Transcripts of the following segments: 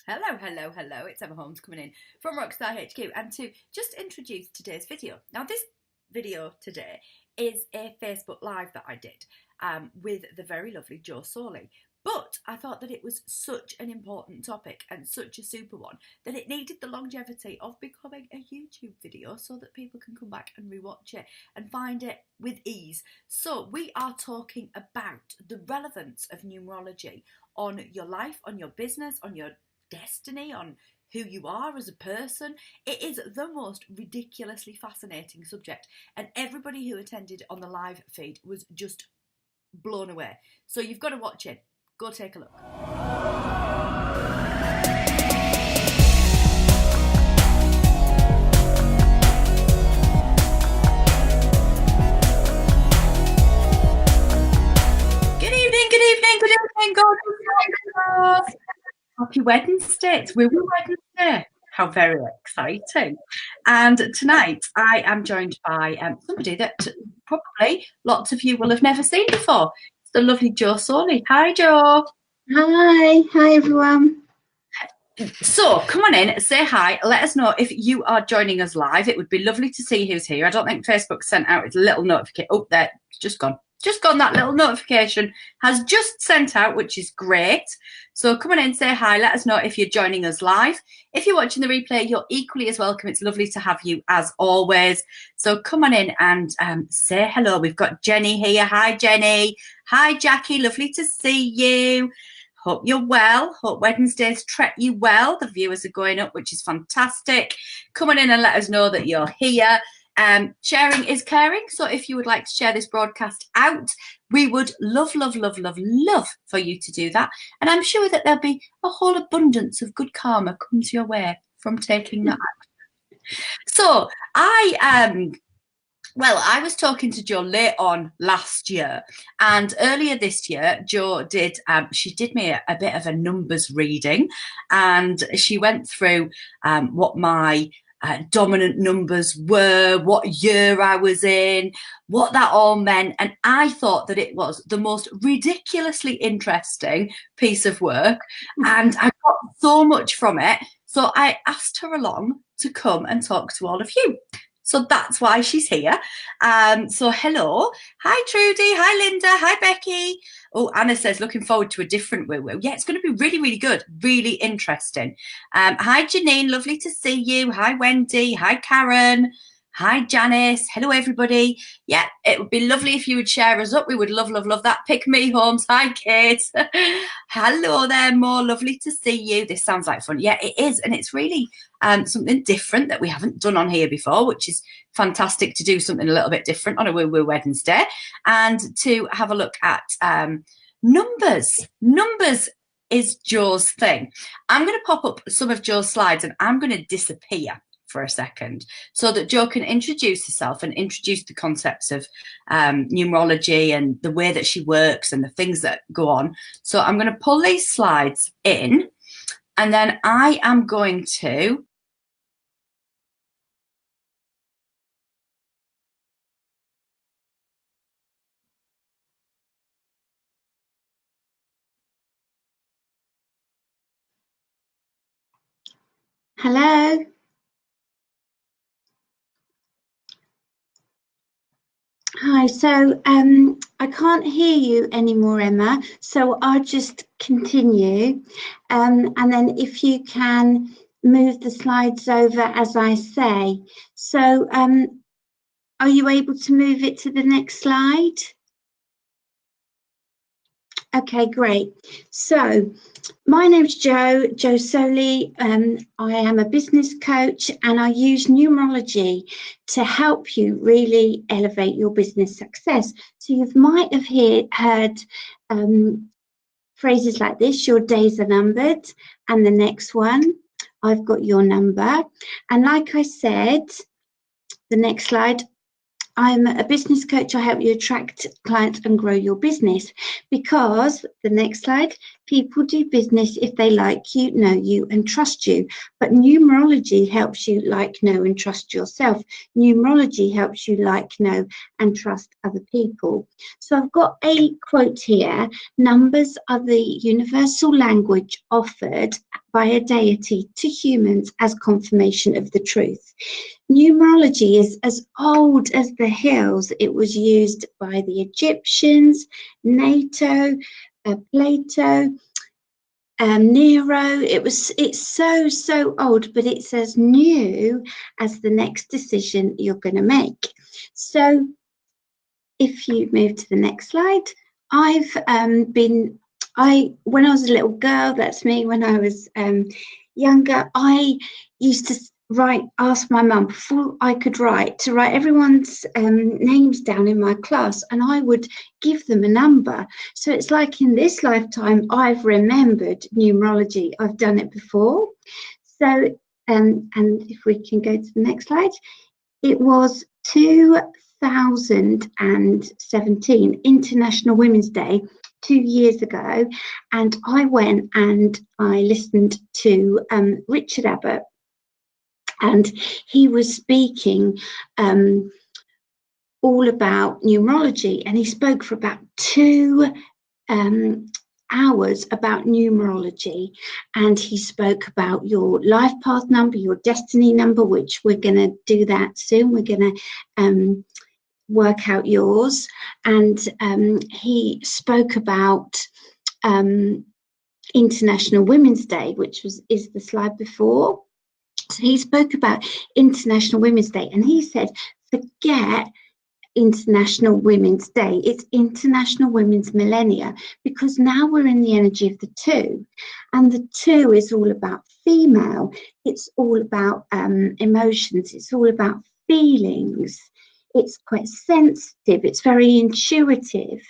Hello, hello, hello. It's Emma Holmes coming in from Rockstar HQ and to just introduce today's video. Now, this video today is a Facebook Live that I did with the very lovely Jo Sawley. But I thought that it was such an important topic and such a super one that it needed the longevity of becoming a YouTube video so that people can come back and rewatch it and find it with ease. So we are talking about the relevance of numerology on your life, on your business, on your destiny, on who you are as a person. It is the most ridiculously fascinating subject, and everybody who attended on the live feed was just blown away. So you've got to watch it. Go take a look. Good evening, good evening, good evening, God. Happy Wednesday. It's Woo Woo Wednesday. How very exciting. And tonight I am joined by somebody that probably lots of you will have never seen before. It's the lovely Jo Sawley. Hi, Jo. Hi everyone. So come on in, say hi, let us know if you are joining us live. It would be lovely to see who's here. I don't think Facebook sent out its little notification. Oh, there, it's just gone. Just gone, that little notification has just sent out, which is great. So come on in, say hi, let us know if you're joining us live. If you're watching the replay, you're equally as welcome. It's lovely to have you as always. So come on in and say hello. We've got Jenny here. Hi, Jenny. Hi, Jackie. Lovely to see you. Hope you're well. Hope Wednesdays treat you well. The viewers are going up, which is fantastic. Come on in and let us know that you're here. Sharing is caring. So if you would like to share this broadcast out, we would love, love, love, love, love for you to do that. And I'm sure that there'll be a whole abundance of good karma comes your way from taking that action. So I was talking to Jo late on last year, and earlier this year, Jo did, she did me a bit of a numbers reading, and she went through what my dominant numbers were, what year I was in, what that all meant. And I thought that it was the most ridiculously interesting piece of work, and I got so much from it. So I asked her along to come and talk to all of you. So that's why she's here. So hello. Hi, Trudy. Hi, Linda. Hi, Becky. Oh, Anna says, looking forward to a different woo-woo. Yeah, it's going to be really, really good. Really interesting. Hi, Janine. Lovely to see you. Hi, Wendy. Hi, Karen. Hi, Janice. Hello, everybody. Yeah, it would be lovely if you would share us up. We would love, love, love that. Pick me, Holmes. Hi, Kate. Hello there, More. Lovely to see you. This sounds like fun. Yeah, it is. And it's really something different that we haven't done on here before, which is fantastic to do something a little bit different on a Woo Woo Wednesday, and to have a look at numbers. Numbers is Jo's thing. I'm going to pop up some of Jo's slides and I'm going to disappear for a second so that Jo can introduce herself and introduce the concepts of numerology and the way that she works and the things that go on. So I'm going to pull these slides in, and then I am going to Hello. Hi. So I can't hear you anymore, Emma. So I'll just continue, and then if you can move the slides over as I say. So are you able to move it to the next slide? Okay, great. So my name's Jo Sawley. I am a business coach, and I use numerology to help you really elevate your business success. So you might have heard phrases like this: your days are numbered, and the next one, I've got your number. And like I said, the next slide, I'm a business coach. I help you attract clients and grow your business, because the next slide, people do business if they like you, know you, and trust you. But numerology helps you like, know, and trust yourself. Numerology helps you like, know, and trust other people. So I've got a quote here: numbers are the universal language offered by a deity to humans as confirmation of the truth. Numerology is as old as the hills. It was used by the Egyptians, NATO, Plato, Nero. It's so old, but it's as new as the next decision you're going to make. So if you move to the next slide, when I was a little girl, that's me, when I was younger, I used to ask my mum before I could write, to write everyone's names down in my class, and I would give them a number. So it's like in this lifetime, I've remembered numerology. I've done it before. So, and if we can go to the next slide, it was 2017, International Women's Day, 2 years ago, and I went and I listened to Richard Abbott, and he was speaking all about numerology, and he spoke for about 2 hours about numerology, and he spoke about your life path number, your destiny number, which we're going to do that soon. We're going to work out yours, and he spoke about International Women's Day, which is the slide before. So he spoke about International Women's Day, and he said, forget International Women's Day, it's International Women's Millennia, because now we're in the energy of the 2, and the 2 is all about female, it's all about emotions, it's all about feelings, it's quite sensitive, it's very intuitive.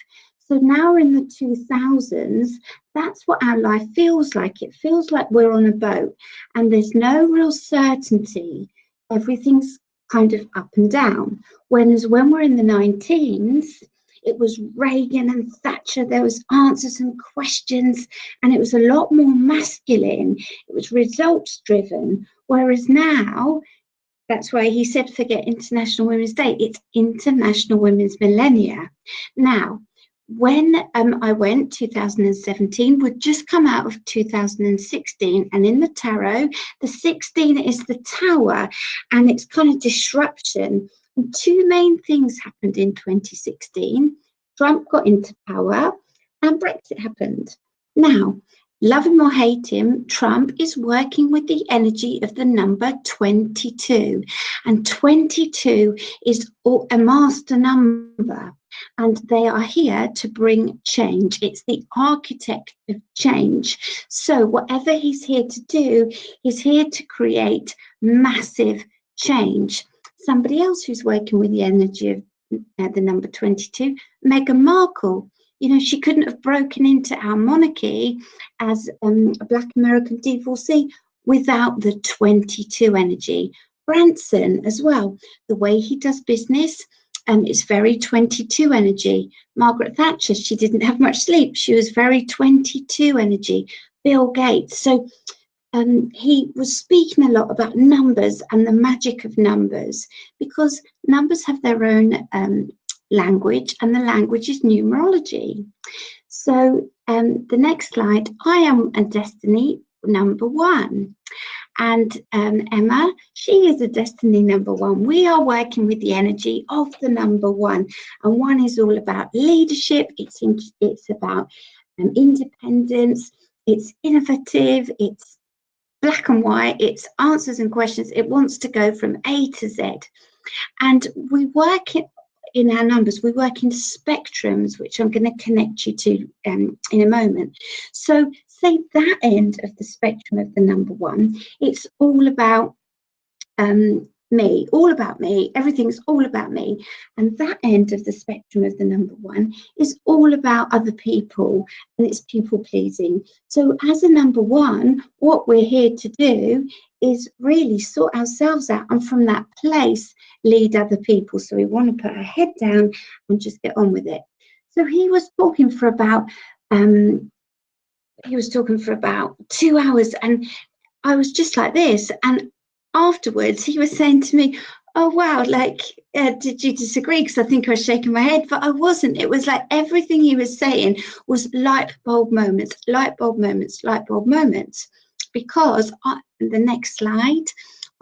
So now we're in the 2000s, that's what our life feels like. It feels like we're on a boat and there's no real certainty. Everything's kind of up and down. Whereas when we're in the 19s, it was Reagan and Thatcher, there was answers and questions, and it was a lot more masculine. It was results driven. Whereas now, that's why he said, forget International Women's Day, it's International Women's Millennia. Now, when I went, 2017, we'd just come out of 2016, and in the tarot, the 16 is the Tower, and it's kind of disruption. And 2 main things happened in 2016. Trump got into power, and Brexit happened. Now, love him or hate him, Trump is working with the energy of the number 22, and 22 is a master number. And they are here to bring change. It's the architect of change. So whatever he's here to do, he's here to create massive change. Somebody else who's working with the energy of the number 22, Meghan Markle. You know, she couldn't have broken into our monarchy as a Black American divorcee without the 22 energy. Branson as well, the way he does business, it's very 22 energy. Margaret Thatcher, she didn't have much sleep. She was very 22 energy. Bill Gates. So he was speaking a lot about numbers and the magic of numbers, because numbers have their own language, and the language is numerology. So the next slide, I am a destiny number 1. And Emma, she is a destiny number 1. We are working with the energy of the number 1. And 1 is all about leadership. It's about independence. It's innovative. It's black and white. It's answers and questions. It wants to go from A to Z. And we work in our numbers, we work in spectrums, which I'm going to connect you to in a moment. So say that end of the spectrum of the number 1, it's all about me, all about me, everything's all about me. And that end of the spectrum of the number 1 is all about other people, and it's people pleasing. So as a number 1, what we're here to do is really sort ourselves out, and from that place lead other people. So we want to put our head down and just get on with it. So he was talking for about 2 hours, and I was just like this. And afterwards he was saying to me, oh wow, like did you disagree? Because I think I was shaking my head, but I wasn't. It was like everything he was saying was light bulb moments, light bulb moments, light bulb moments. because the next slide,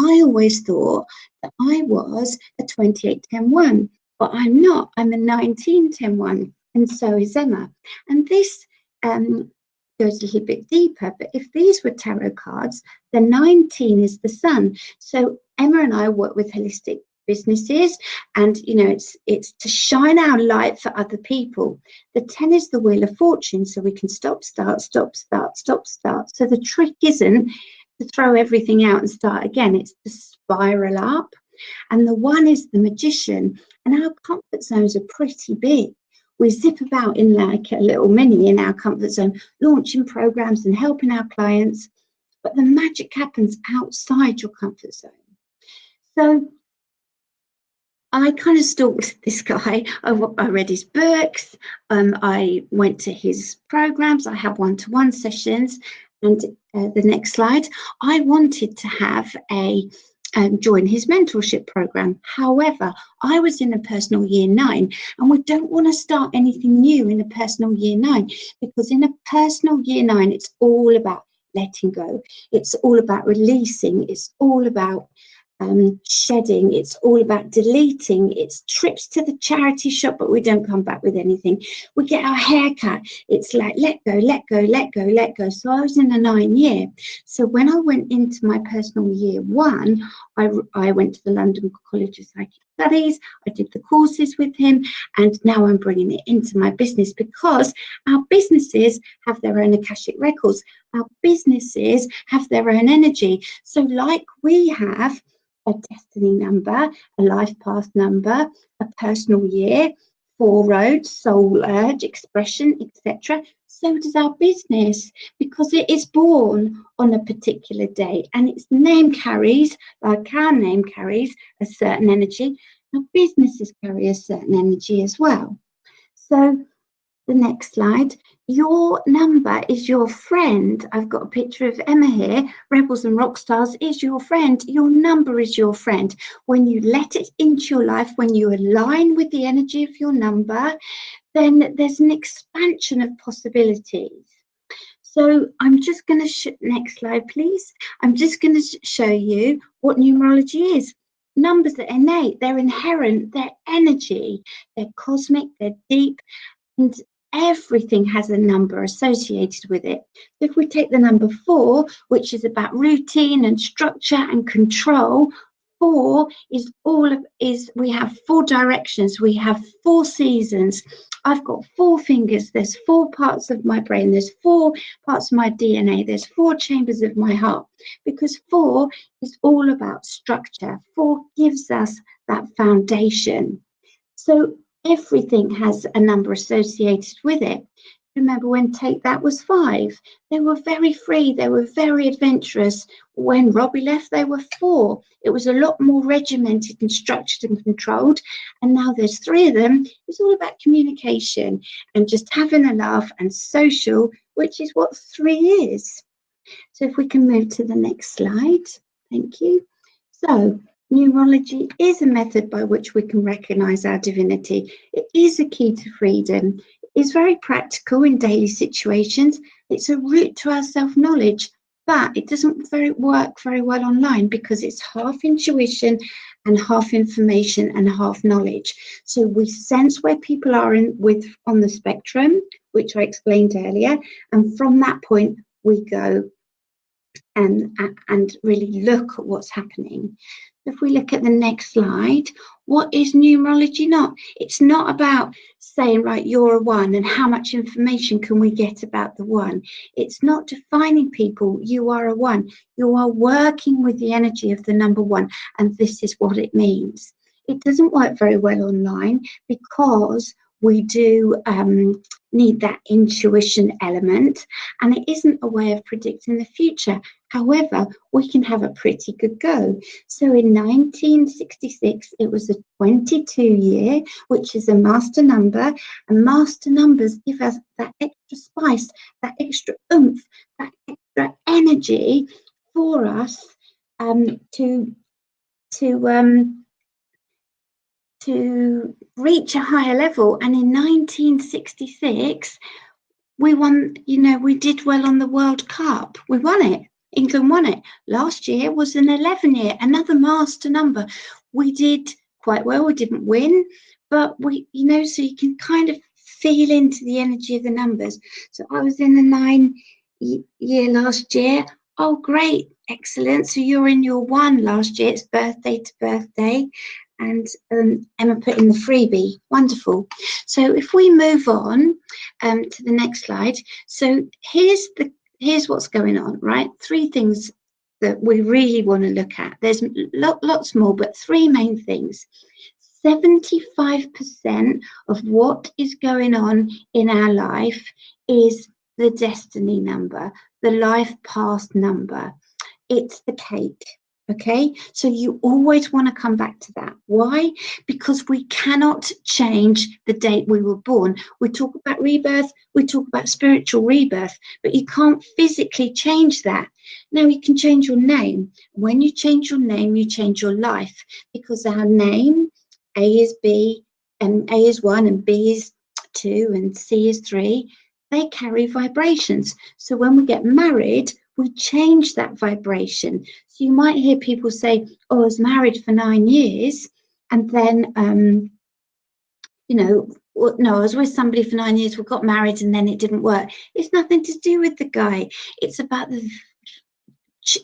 I always thought that I was a 28-10-1, but I'm not. I'm a 19-10-1, and so is Emma. And this goes a little bit deeper, but if these were tarot cards, the 19 is the sun. So Emma and I work with holistic businesses, and it's to shine our light for other people. The 10 is the wheel of fortune, so we can stop, start, stop, start, stop, start. So the trick isn't to throw everything out and start again, it's to spiral up. And the 1 is the magician, and our comfort zones are pretty big. We zip about in like a little mini in our comfort zone, launching programs and helping our clients, but the magic happens outside your comfort zone. So I kind of stalked this guy. I read his books. I went to his programs. I had one-to-one sessions. And the next slide, I wanted to have join his mentorship program. However, I was in a personal year 9, and we don't want to start anything new in a personal year 9, because in a personal year 9, it's all about letting go. It's all about releasing. It's all about shedding. It's all about deleting. It's trips to the charity shop, but we don't come back with anything. We get our hair cut. It's like let go, let go, let go, let go. So I was in a 9 year. So when I went into my personal year 1, I went to the London College of Psychic Studies. I did the courses with him, and now I'm bringing it into my business, because our businesses have their own Akashic records. Our businesses have their own energy. So like we have a destiny number, a life path number, a personal year, 4 roads, soul urge, expression, etc. So does our business, because it is born on a particular day, and its name carries, like our name carries, a certain energy. Our businesses carry a certain energy as well. So the next slide, your number is your friend. I've got a picture of Emma here. Rebels and Rockstars is your friend. Your number is your friend. When you let it into your life, when you align with the energy of your number, then there's an expansion of possibilities. So I'm just going to, next slide, please. I'm just going to show you what numerology is. Numbers are innate, they're inherent, they're energy, they're cosmic, they're deep, and everything has a number associated with it. If we take the number 4, which is about routine and structure and control, 4 is we have 4 directions, we have 4 seasons. I've got 4 fingers, there's 4 parts of my brain, there's 4 parts of my DNA, there's 4 chambers of my heart, because 4 is all about structure. 4 gives us that foundation. So everything has a number associated with it. Remember when Take That was 5? They were very free, they were very adventurous. When Robbie left, they were 4. It was a lot more regimented and structured and controlled. And now there's 3 of them. It's all about communication and just having a laugh and social, which is what 3 is. So if we can move to the next slide. Thank you. So numerology is a method by which we can recognize our divinity. It is a key to freedom. It is very practical in daily situations. It's a route to our self-knowledge, but it doesn't work very well online, because it's half intuition and half information and half knowledge. So we sense where people are on the spectrum, which I explained earlier, and from that point we go and really look at what's happening. If we look at the next slide, what is numerology not? It's not about saying, right, you're a 1 and how much information can we get about the 1. It's not defining people, you are a 1. You are working with the energy of the number 1, and this is what it means. It doesn't work very well online, because we do need that intuition element, and it isn't a way of predicting the future. However, we can have a pretty good go. So in 1966, it was a 22 year, which is a master number, and master numbers give us that extra spice, that extra oomph, that extra energy for us to reach a higher level. And in 1966, we won, we did well on the World Cup. We won it. England won it. Last year was an 11 year, another master number. We did quite well. We didn't win, but we, you know, so you can kind of feel into the energy of the numbers. So I was in the 9 year last year. Oh, great. Excellent. So you're in your 1 last year. It's birthday to birthday. And Emma put in the freebie. Wonderful. So if we move on to the next slide. So here's what's going on, right? 3 things that we really want to look at. There's lots more, but 3 main things. 75% of what is going on in our life is the destiny number, the life path number. It's the cake. Okay, so you always want to come back to that. Why? Because we cannot change the date we were born. We talk about rebirth, we talk about spiritual rebirth, but you can't physically change that. Now you can change your name. When you change your name, you change your life, because our name, A is B, and A is 1, and B is 2, and C is 3, they carry vibrations. So when we get married, we change that vibration. So you might hear people say, oh, I was married for 9 years, and then, you know, no, I was with somebody for 9 years, we got married, and then it didn't work. It's nothing to do with the guy. It's about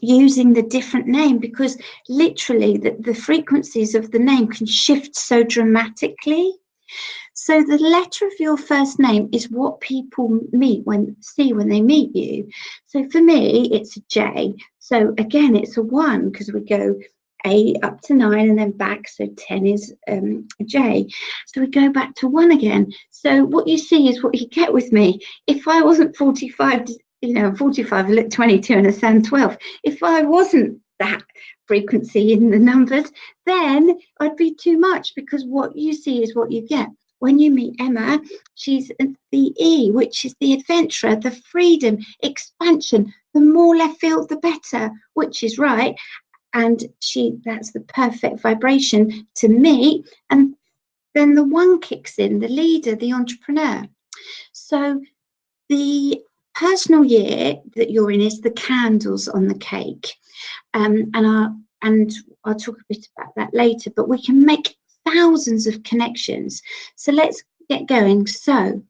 using the different name, because literally the frequencies of the name can shift so dramatically. So the letter of your first name is what people see when they meet you. So for me, it's a J. So again, it's a 1, because we go A up to 9 and then back. So 10 is a J. So we go back to 1 again. So what you see is what you get with me. If I wasn't 45, you know, 45, I look 22 and I sound 12. If I wasn't that frequency in the numbers, then I'd be too much, because what you see is what you get. When you meet Emma, she's the E, which is the adventurer, the freedom, expansion. The more left field, the better, which is right. And that's the perfect vibration to meet. And then the 1 kicks in, the leader, the entrepreneur. So the personal year that you're in is the candles on the cake. And I'll talk a bit about that later, but we can make thousands of connections. So let's get going. So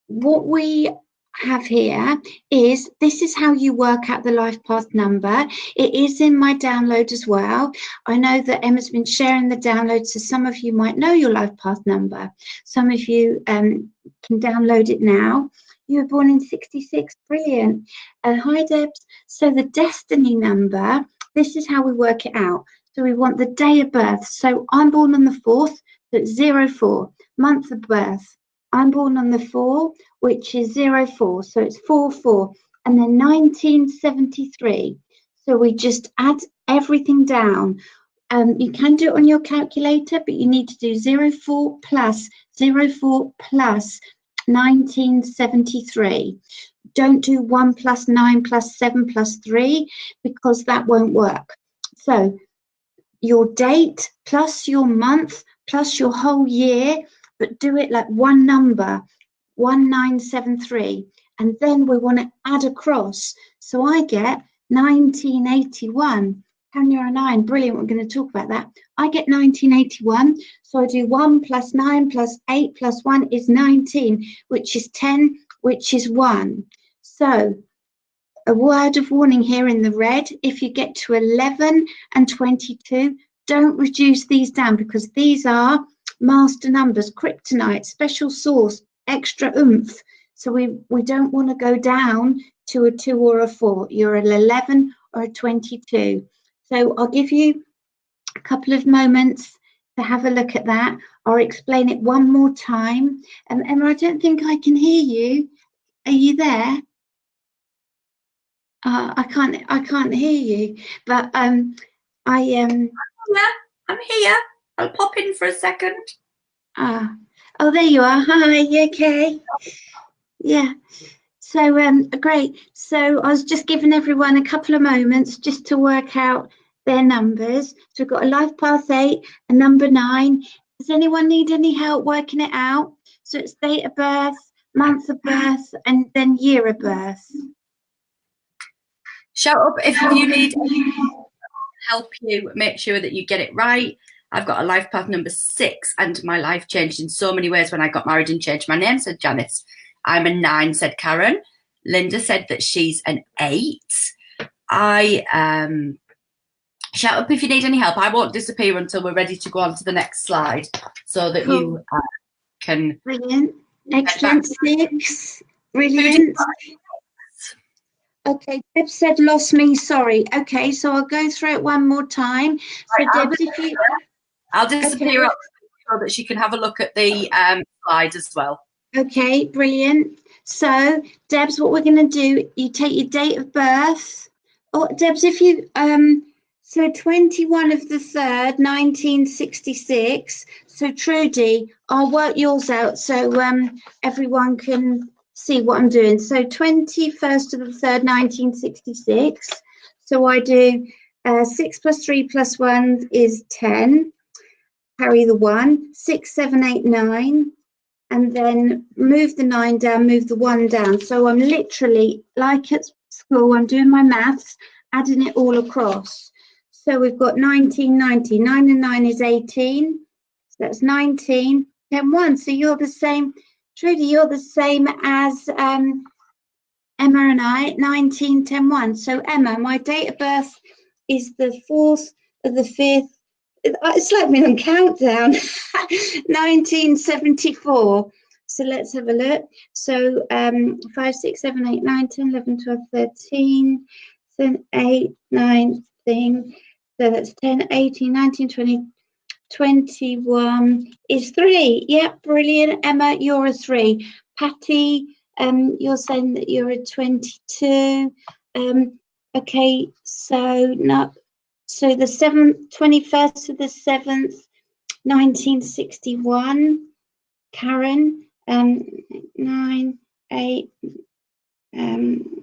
what we have here is, this is how you work out the life path number. It is in my download as well. I know that Emma's been sharing the download, so some of you might know your life path number. Some of you can download it now. You were born in 66, brilliant. Hi Debs. So the destiny number, this is how we work it out. So we want the day of birth. So I'm born on the 4th, so it's 04. Month of birth, I'm born on the 4, which is 04, so it's 44. And then 1973. So we just add everything down. You can do it on your calculator, but you need to do 04 plus 1973. Don't do 1 plus 9 plus 7 plus 3, because that won't work. So your date plus your month plus your whole year, but do it like one number, 1973. And then we want to add across. So I get 1981. Tanya and I, brilliant, we're going to talk about that. I get 1981. So I do 1 plus 9 plus 8 plus 1 is 19, which is 10, which is 1. So a word of warning here in the red, if you get to 11 and 22, don't reduce these down, because these are master numbers, kryptonite, special source, extra oomph. So we don't want to go down to a 2 or a 4. You're an 11 or a 22. So I'll give you a couple of moments to have a look at that. I'll explain it one more time. Emma, I don't think I can hear you. Are you there? I can't hear you, but Yeah, I'm here. I'll pop in for a second. Oh, there you are. Hi, you okay? Yeah. So great. So I was just giving everyone a couple of moments just to work out their numbers. So we've got a life path 8, a number 9. Does anyone need any help working it out? So it's date of birth, month of birth, and then year of birth. Shout up if you need help you make sure that you get it right. I've got a life path number 6, and my life changed in so many ways when I got married and changed my name, said Janice. I'm a 9, said Karen. Linda said that she's an 8. Shout up if you need any help. I won't disappear until we're ready to go on to the next slide, so that you can... Brilliant. Excellent. 6. Brilliant. Okay, Deb said lost me, sorry. Okay, so I'll go through it one more time. So right, Deb, if you... I'll disappear up so that she can have a look at the slide as well. Okay, brilliant. So, Debs, what we're going to do, you take your date of birth. Oh, Debs, if you... so 21 of the 3rd, 1966. So, Trudy, I'll work yours out so everyone can see what I'm doing. So 21st of the 3rd, 1966. So I do 6 plus 3 plus 1 is 10. Carry the 1. 6, 7, 8, 9. And then move the 9 down, move the 1 down. So I'm literally, like at school, I'm doing my maths, adding it all across. So we've got 19, 90. 9 and 9 is 18. So that's 19, 10, 1. So you're the same. Trudy, you're the same as Emma and I, 19, 10, 1. So Emma, my date of birth is the 4th of the 5th. It's like me on countdown. 1974. So let's have a look. So 5, 6, 7, 8, 9, 10, 11, 12, 13, 7, 8, 9 thing. So that's 10, 18, 19, 20. 21 is 3. Yeah, brilliant. Emma, you're a 3. Patty, you're saying that you're a 22. Okay, so no, so the 21st of the 7th, 1961. Karen, 9, 8,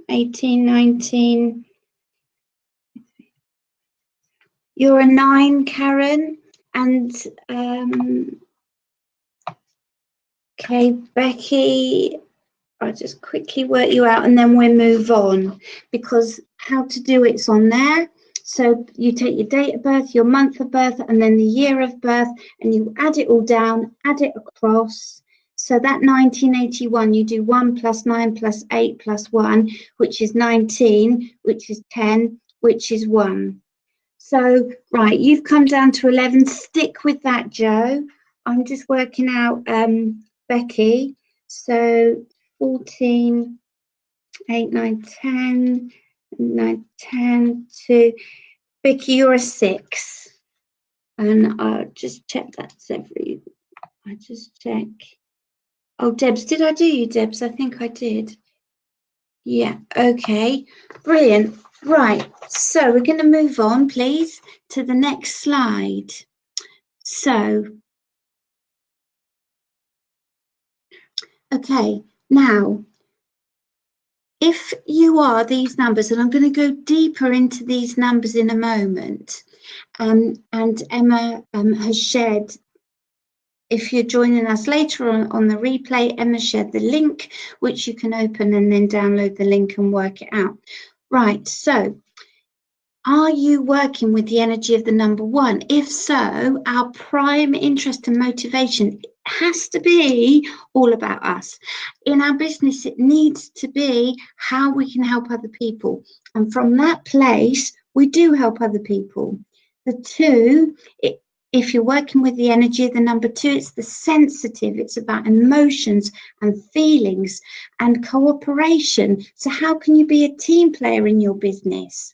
18, 19. You're a 9, Karen. And okay, Becky, I'll just quickly work you out and then we'll move on, because how to do it's on there. So you take your date of birth, your month of birth, and then the year of birth, and you add it all down, add it across. So that 1981, you do 1 plus 9 plus 8 plus 1, which is 19, which is 10, which is 1. So, right, you've come down to 11. Stick with that, Joe. I'm just working out Becky. So, 14, 8, 9, 10, 9, 10, 2. Becky, you're a 6. And I'll just check that's every... I just check. Oh, Debs, did I do you, Debs? I think I did. Yeah, okay. Brilliant. Right, so we're going to move on, please, to the next slide. So, okay, now, if you are these numbers, and I'm going to go deeper into these numbers in a moment, and Emma has shared, if you're joining us later on the replay, Emma shared the link, which you can open and then download the link and work it out. Right, so are you working with the energy of the number 1? If so, our prime interest and motivation has to be all about us. In our business, it needs to be how we can help other people. And from that place, we do help other people. The 2, if you're working with the energy of the number 2, it's the sensitive. It's about emotions and feelings and cooperation. So how can you be a team player in your business?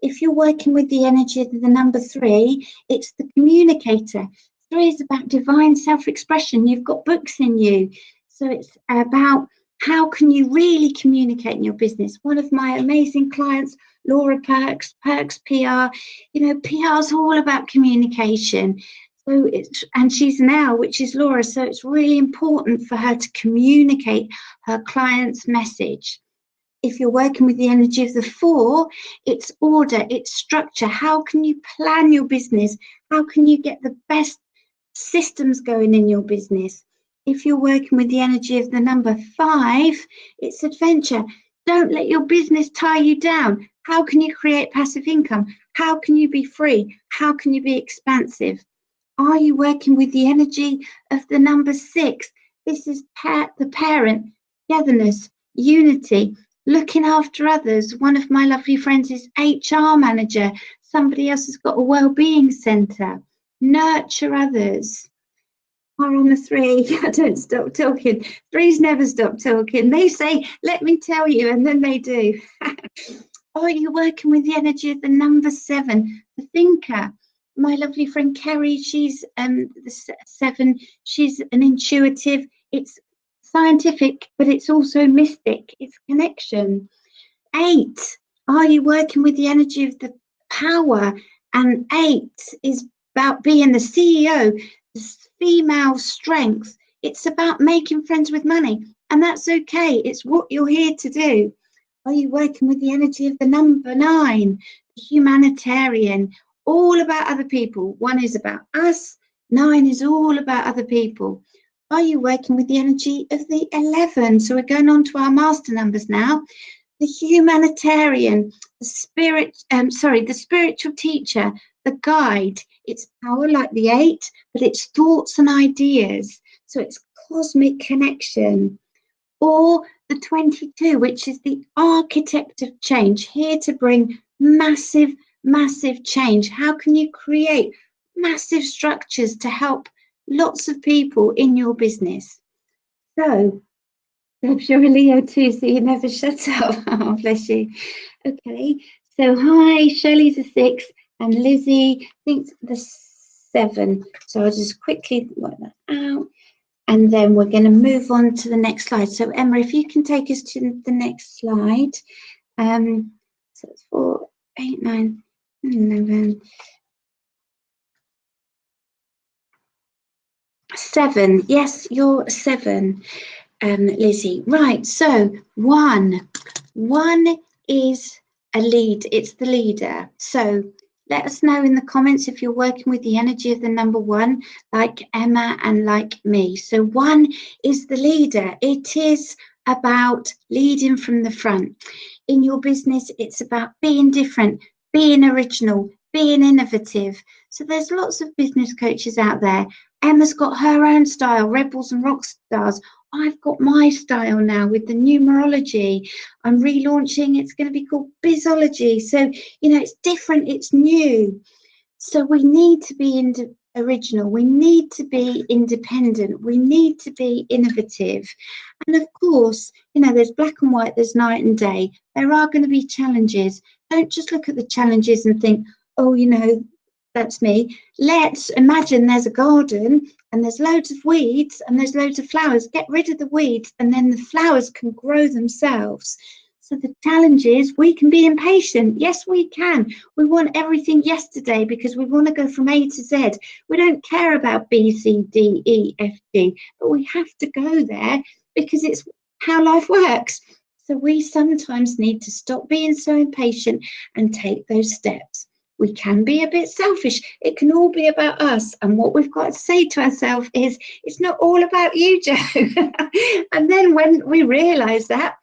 If you're working with the energy of the number 3, it's the communicator. 3 is about divine self-expression. You've got books in you. So it's about how can you really communicate in your business. One of my amazing clients, Laura Perks PR, you know, PR is all about communication. So and she's an L, which is Laura. So it's really important for her to communicate her client's message. If you're working with the energy of the 4, it's order, it's structure. How can you plan your business? How can you get the best systems going in your business? If you're working with the energy of the number 5, it's adventure. Don't let your business tie you down. How can you create passive income? How can you be free? How can you be expansive? Are you working with the energy of the number 6? This is the parent, togetherness, unity, looking after others. One of my lovely friends is HR manager. Somebody else has got a well-being centre. Nurture others. Are on the 3. I don't stop talking. 3s never stop talking. They say, let me tell you, and then they do. Are you working with the energy of the number 7, the thinker? My lovely friend Kerry, she's the 7. She's an intuitive. It's scientific, but it's also mystic. It's connection. 8. Are you working with the energy of the power? And 8 is about being the CEO, the female strength. It's about making friends with money, and that's okay. It's what you're here to do. Are you working with the energy of the number 9, the humanitarian? All about other people. 1 is about us. 9 is all about other people. Are you working with the energy of the 11? So we're going on to our master numbers now. The humanitarian, the the spiritual teacher, the guide. It's power like the 8, but it's thoughts and ideas. So it's cosmic connection. Or the 22, which is the architect of change, here to bring massive, massive change. How can you create massive structures to help lots of people in your business? So, perhaps you're a Leo too, so you never shut up. Oh, bless you. Okay, so hi, Shirley's a 6, and Lizzie thinks the 7. So I'll just quickly work that out. And then we're going to move on to the next slide. So Emma, if you can take us to the next slide. So it's 4, 8, 9, 11, 7. Yes, you're 7, Lizzie. Right. So 1 is a lead. It's the leader. So let us know in the comments if you're working with the energy of the number 1, like Emma and like me. So 1 is the leader. It is about leading from the front. In your business, it's about being different, being original, being innovative. So there's lots of business coaches out there. Emma's got her own style, Rebels and Rockstars. I've got my style now with the numerology. I'm relaunching. It's going to be called Bizology. So, you know, it's different. It's new. So we need to be original. We need to be independent. We need to be innovative. And of course, you know, there's black and white, there's night and day. There are going to be challenges. Don't just look at the challenges and think, oh, you know, that's me. Let's imagine there's a garden and there's loads of weeds and there's loads of flowers. Get rid of the weeds and then the flowers can grow themselves. So the challenge is we can be impatient. Yes, we can. We want everything yesterday because we want to go from A to Z. We don't care about B, C, D, E, F, G, but we have to go there because it's how life works. So we sometimes need to stop being so impatient and take those steps. We can be a bit selfish. It can all be about us. And what we've got to say to ourselves is, it's not all about you, Joe. And then when we realise that,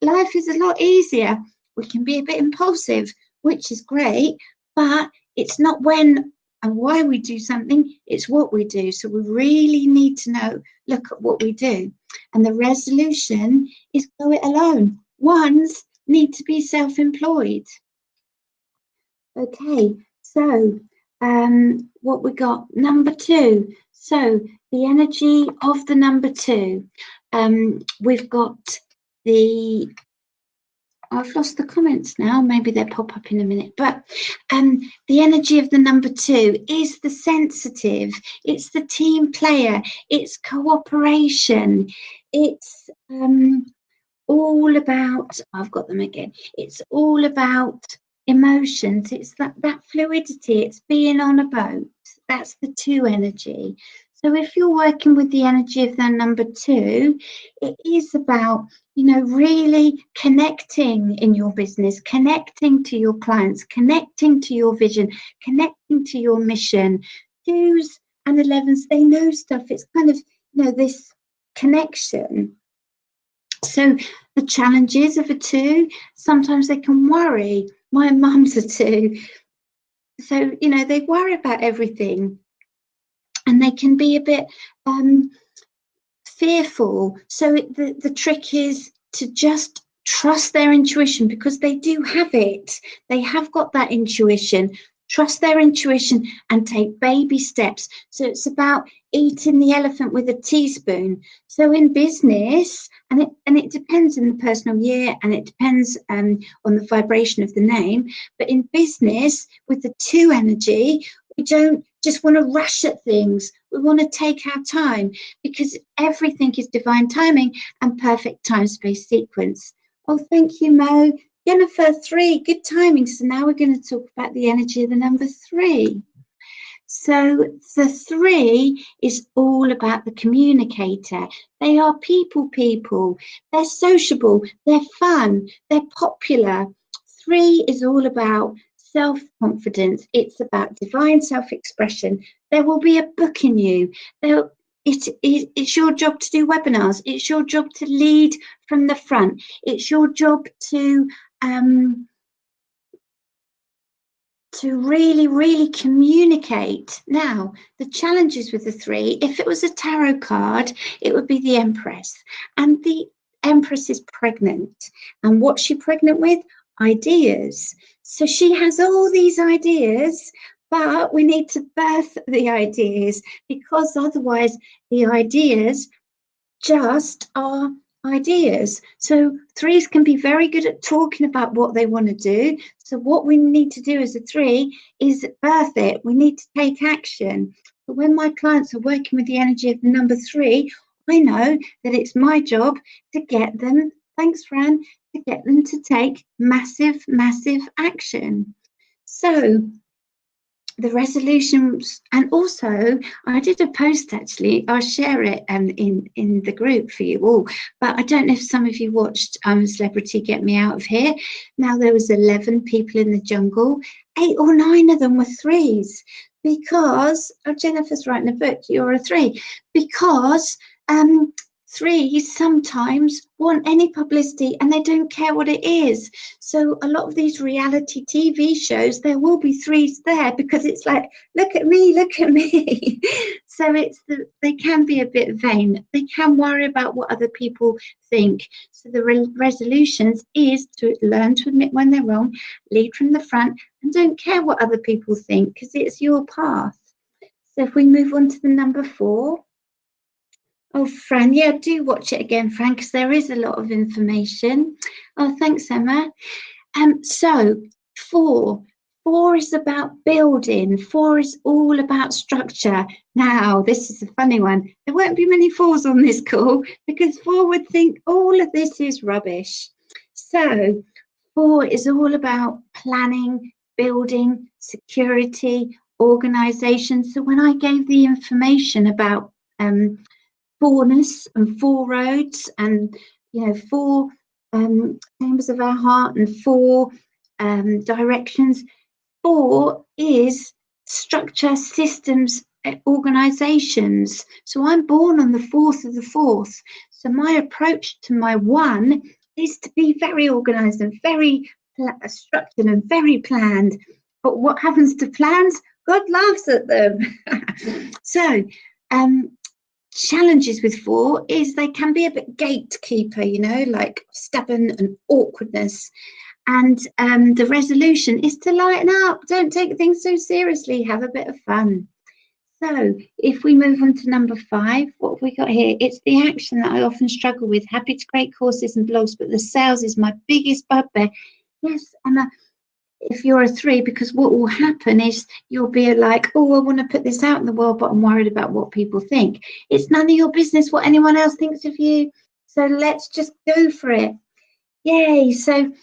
life is a lot easier. We can be a bit impulsive, which is great, but it's not when and why we do something, it's what we do. So we really need to know, look at what we do. And the resolution is go it alone. 1s need to be self-employed. Okay, so what we got, number 2. So the energy of the number 2. We've got I've lost the comments now, maybe they'll pop up in a minute, but the energy of the number 2 is the sensitive, it's the team player, it's cooperation, it's all about, I've got them again, it's all about emotions, it's that fluidity, it's being on a boat. That's the 2 energy. So if you're working with the energy of the number 2, it is about, you know, really connecting in your business, connecting to your clients, connecting to your vision, connecting to your mission. 2s and 11s, they know stuff. It's kind of, you know, this connection. So the challenges of a 2, sometimes they can worry. My mum's a 2. So, you know, they worry about everything and they can be a bit fearful. So the trick is to just trust their intuition, because they do have it. They have got that intuition. Trust their intuition and take baby steps. So it's about eating the elephant with a teaspoon. So in business, and it depends on the personal year, and it depends on the vibration of the name. But in business, with the 2 energy, we don't just want to rush at things. We want to take our time, because everything is divine timing and perfect time space sequence. Oh, thank you, Mo. Jennifer, 3, good timing. So now we're going to talk about the energy of the number 3. So the 3 is all about the communicator. They are people. They're sociable, they're fun, they're popular. 3 is all about self-confidence. It's about divine self-expression. There will be a book in you. It's your job to do webinars. It's your job to lead from the front. It's your job to really communicate. Now, the challenges with the 3, if it was a tarot card, it would be the Empress. And the Empress is pregnant. And what's she pregnant with? Ideas. So she has all these ideas, but we need to birth the ideas, because otherwise the ideas just are ideas. So 3s can be very good at talking about what they want to do. So what we need to do as a 3 is birth it. We need to take action. But when my clients are working with the energy of the number 3, I know that it's my job to get them, thanks Fran, to get them to take massive action. So the resolutions, and also I did a post, actually, I'll share it in the group for you all, but I don't know if some of you watched Celebrity Get Me Out of Here. Now, there was 11 people in the jungle, 8 or 9 of them were 3s, because Jennifer's writing a book, you're a 3, because 3s sometimes want any publicity and they don't care what it is. So a lot of these reality TV shows, there will be 3s there, because it's like, look at me. So they can be a bit vain. They can worry about what other people think. So the resolutions is to learn to admit when they're wrong, lead from the front, and don't care what other people think, because it's your path. So if we move on to the number 4. Oh, Fran, yeah, do watch it again, Fran, because there is a lot of information. Oh, thanks, Emma. So 4 is about building. 4 is all about structure. Now, this is a funny one. There won't be many 4s on this call, because 4 would think all of this is rubbish. So 4 is all about planning, building, security, organisation. So when I gave the information about 4ness and 4 roads, and 4 chambers of our heart, and 4 directions, 4 is structure, systems, organizations. So I'm born on the 4th of the 4th. So my approach to my 1 is to be very organized and very structured and very planned. But what happens to plans? God laughs at them. So challenges with 4 is they can be a bit gatekeeper, like stubborn and awkwardness. And the resolution is to lighten up. Don't take things so seriously. Have a bit of fun. So if we move on to number 5, what have we got here? It's the action that I often struggle with. Happy to create courses and blogs, but the sales is my biggest bugbear. Yes, Emma, if you're a 3, because what will happen is you'll be like, oh, I want to put this out in the world, but I'm worried about what people think. It's none of your business what anyone else thinks of you. So let's just go for it. Yay. So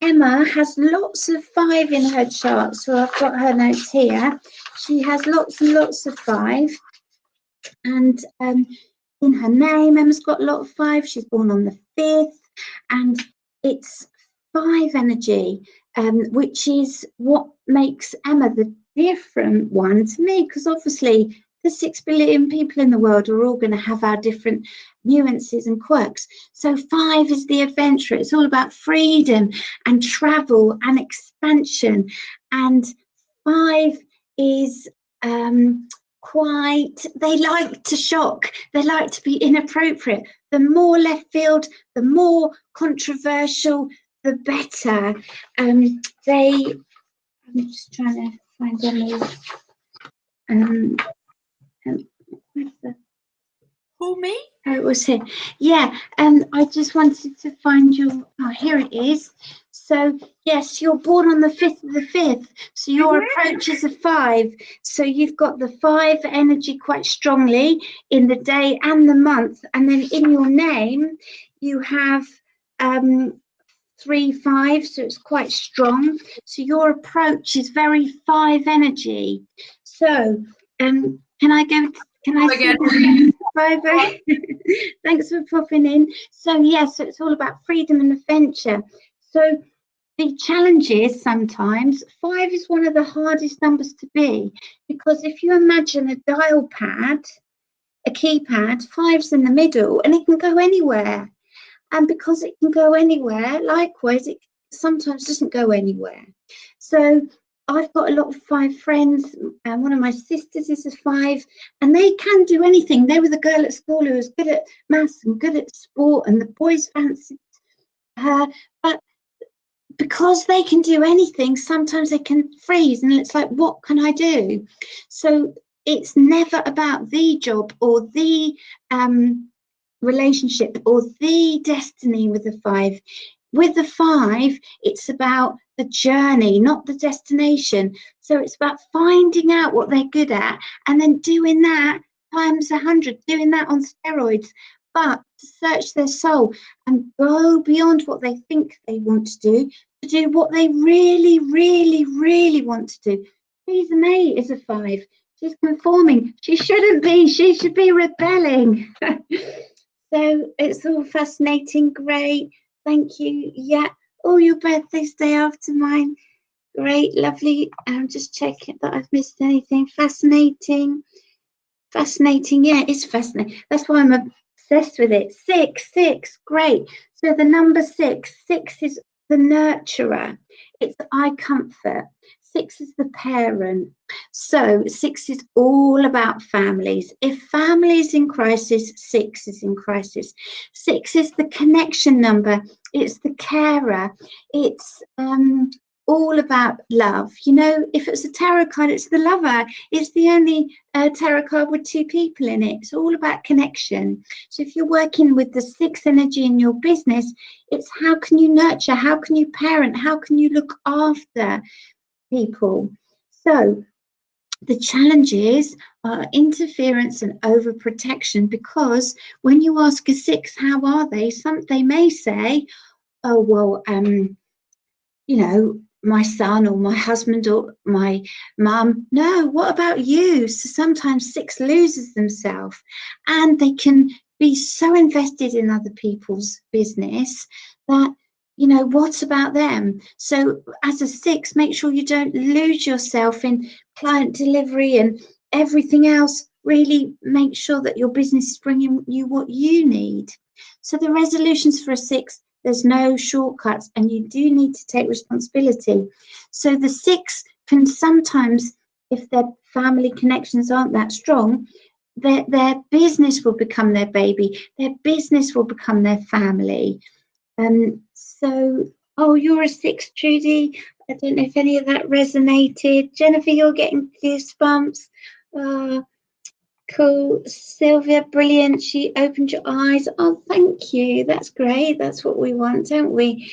Emma has lots of 5 in her chart. So I've got her notes here. She has lots and lots of 5. And in her name, Emma's got a lot of 5. She's born on the 5th. And it's 5 energy, which is what makes Emma the different one to me, because obviously the 6 billion people in the world are all going to have our different nuances and quirks. So 5 is the adventurer. It's all about freedom and travel and expansion. And 5 is quite, they like to shock, they like to be inappropriate. The more left field, the more controversial, the better. I'm just trying to find them. Where's the, Who, me? oh, it was here. Yeah, I just wanted to find your, oh, here it is. So yes, you're born on the 5th of the 5th. So your approach is a 5. So you've got the 5 energy quite strongly in the day and the month. And then in your name, you have 3, 5, so it's quite strong. So your approach is very 5 energy. So can I go? Can I see 5? Thanks for popping in. So yes, so it's all about freedom and adventure. So the challenge is sometimes 5 is one of the hardest numbers to be, because if you imagine a dial pad, a keypad, 5's in the middle and it can go anywhere. And because it can go anywhere, likewise, it sometimes doesn't go anywhere. So I've got a lot of 5 friends, and one of my sisters is a 5, and they can do anything. They were the girl at school who was good at maths and good at sport, and the boys fancied her. But because they can do anything, sometimes they can freeze, and it's like, what can I do? So it's never about the job or the relationship or the destiny with the 5. With the 5, it's about the journey, not the destination. So it's about finding out what they're good at and then doing that times 100, doing that on steroids, but to search their soul and go beyond what they think they want to do what they really, really, really want to do. Lisa May is a 5. She's conforming. She shouldn't be. She should be rebelling. So it's all fascinating. Great. Thank you. Yeah. Oh, your birthday's day after mine. Great. Lovely. I'm just checking that I've missed anything. Fascinating. Fascinating. Yeah, it's fascinating. That's why I'm obsessed with it. 6. Great. So the number 6. 6 is the nurturer. It's eye comfort. 6 is the parent. So 6 is all about families. If family is in crisis, 6 is in crisis. 6 is the connection number. It's the carer. It's all about love. You know, if it's a tarot card, it's the lover. It's the only tarot card with 2 people in it. It's all about connection. So if you're working with the 6 energy in your business, it's how can you nurture? How can you parent? How can you look after people? So the challenges are interference and overprotection, because when you ask a 6 how are they may say, oh well, you know, my son or my husband or my mum. No, what about you? So sometimes 6 loses themselves, and they can be so invested in other people's business that, you know, what about them? So as a 6, make sure you don't lose yourself in client delivery and everything else. Really make sure that your business is bringing you what you need. So the resolutions for a 6, there's no shortcuts, and you do need to take responsibility. So the 6 can sometimes, if their family connections aren't that strong, their business will become their baby. Their business will become their family. So, oh, you're a 6, Trudy. I don't know if any of that resonated. Jennifer, you're getting goosebumps. Cool. Sylvia, brilliant. She opened your eyes. Oh, thank you. That's great. That's what we want, don't we?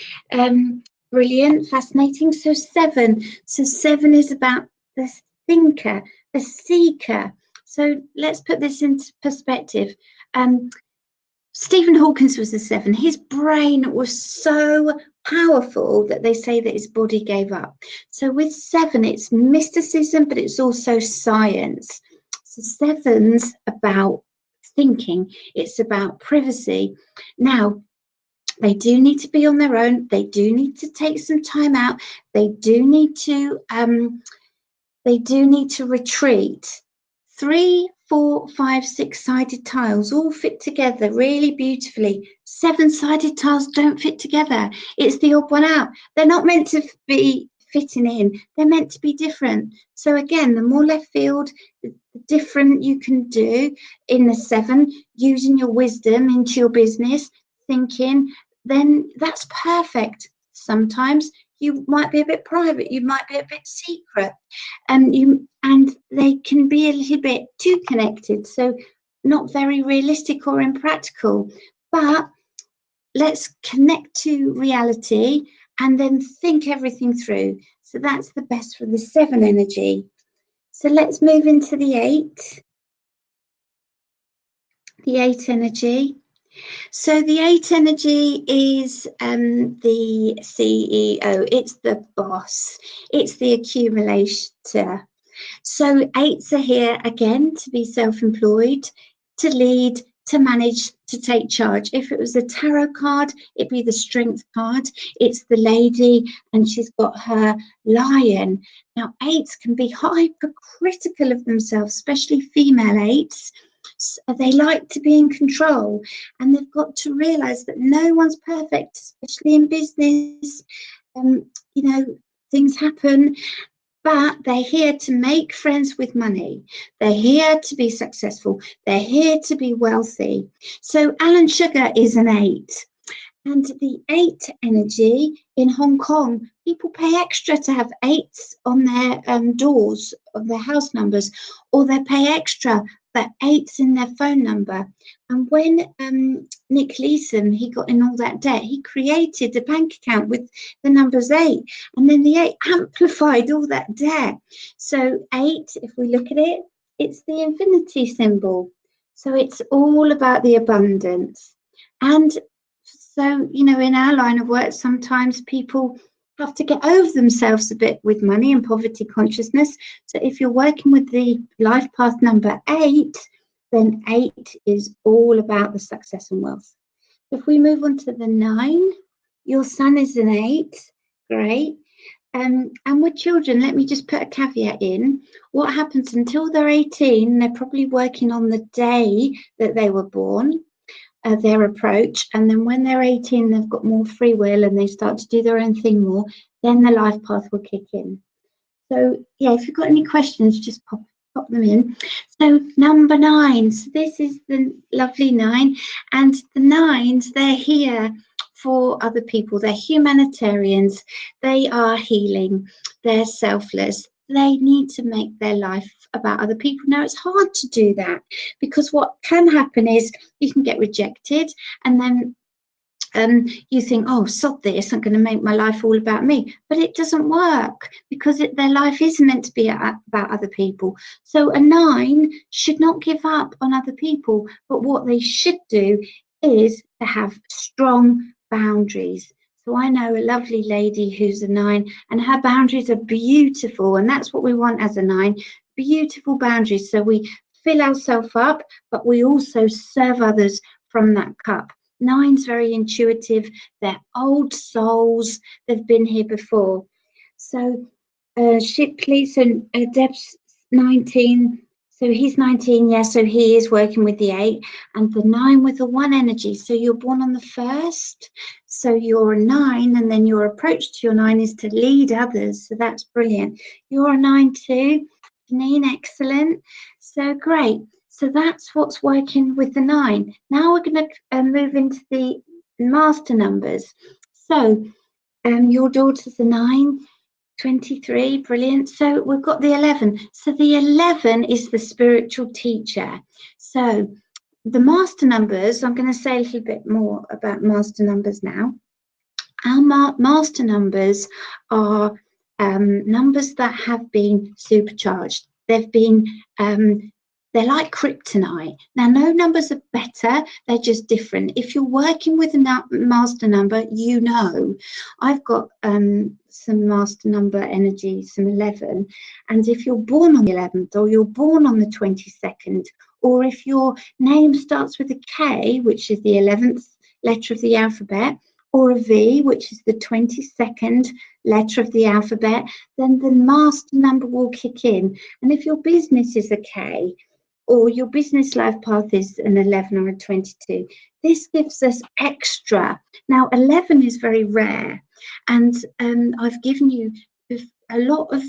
Brilliant. Fascinating. So 7. So 7 is about the thinker, the seeker. So let's put this into perspective. Stephen Hawkins was a 7. His brain was so powerful that they say that his body gave up. So with 7, it's mysticism, but it's also science. So 7's about thinking. It's about privacy. Now, they do need to be on their own. They do need to take some time out. They do need to retreat. 3, 4, 5, 6-sided tiles all fit together really beautifully. 7-sided tiles don't fit together. It's the odd one out. They're not meant to be fitting in. They're meant to be different. So again, the more left field, the different you can do in the 7, using your wisdom into your business, thinking, then that's perfect. Sometimes you might be a bit private, you might be a bit secret, and they can be a little bit too connected, so not very realistic or impractical. But let's connect to reality and then think everything through. So that's the best for the 7 energy. So let's move into the 8. The 8 energy. So the 8 energy is the CEO. It's the boss. It's the accumulator. So 8s are here again to be self-employed, to lead, to manage, to take charge. If it was a tarot card, it'd be the strength card. It's the lady and she's got her lion. Now 8s can be hypercritical of themselves, especially female 8s. They like to be in control, and they've got to realize that no one's perfect, especially in business. You know, things happen, but they're here to make friends with money. They're here to be successful. They're here to be wealthy. So Alan Sugar is an 8. And the 8 energy in Hong Kong, people pay extra to have 8s on their doors of their house numbers, or they pay extra for 8s in their phone number. And when Nick Leeson, he got in all that debt, he created a bank account with the numbers 8, and then the 8 amplified all that debt. So 8, if we look at it, it's the infinity symbol. So it's all about the abundance. And so, you know, in our line of work, sometimes people have to get over themselves a bit with money and poverty consciousness. So if you're working with the life path number 8, then 8 is all about the success and wealth. If we move on to the 9, your sun is an 8, great. And with children, let me just put a caveat in. What happens until they're 18, they're probably working on the day that they were born. Their approach, and then when they're 18, they've got more free will and they start to do their own thing more, then the life path will kick in. So yeah, if you've got any questions, just pop them in. So number 9, so this is the lovely 9, and the 9s, they're here for other people. They're humanitarians, they are healing, they're selfless. They need to make their life about other people. Now, it's hard to do that, because what can happen is you can get rejected, and then you think, oh, sod this, I'm going to make my life all about me. But it doesn't work, because their life is meant to be about other people. So a 9 should not give up on other people, but what they should do is to have strong boundaries. So I know a lovely lady who's a 9, and her boundaries are beautiful, and that's what we want as a 9, beautiful boundaries. So we fill ourselves up, but we also serve others from that cup. 9's very intuitive, they're old souls, they've been here before. So Shipley, so Deb's 19, so he's 19, yeah, so he is working with the 8, and the 9 with the 1 energy. So you're born on the 1st, so you're a 9, and then your approach to your 9 is to lead others, so that's brilliant. You're a 9 too, Janine, excellent. So great. So that's what's working with the 9. Now we're going to move into the master numbers. So your daughter's a 9. 23, brilliant. So we've got the 11. So the 11 is the spiritual teacher. So the master numbers, I'm going to say a little bit more about master numbers now. Our master numbers are numbers that have been supercharged. They've been they're like kryptonite. Now, no numbers are better, they're just different. If you're working with a master number, you know. I've got some master number energy, some 11, and if you're born on the 11th, or you're born on the 22nd, or if your name starts with a K, which is the 11th letter of the alphabet, or a V, which is the 22nd letter of the alphabet, then the master number will kick in. And if your business is a K, or your business life path is an 11 or a 22. This gives us extra. Now, 11 is very rare, and I've given you a lot of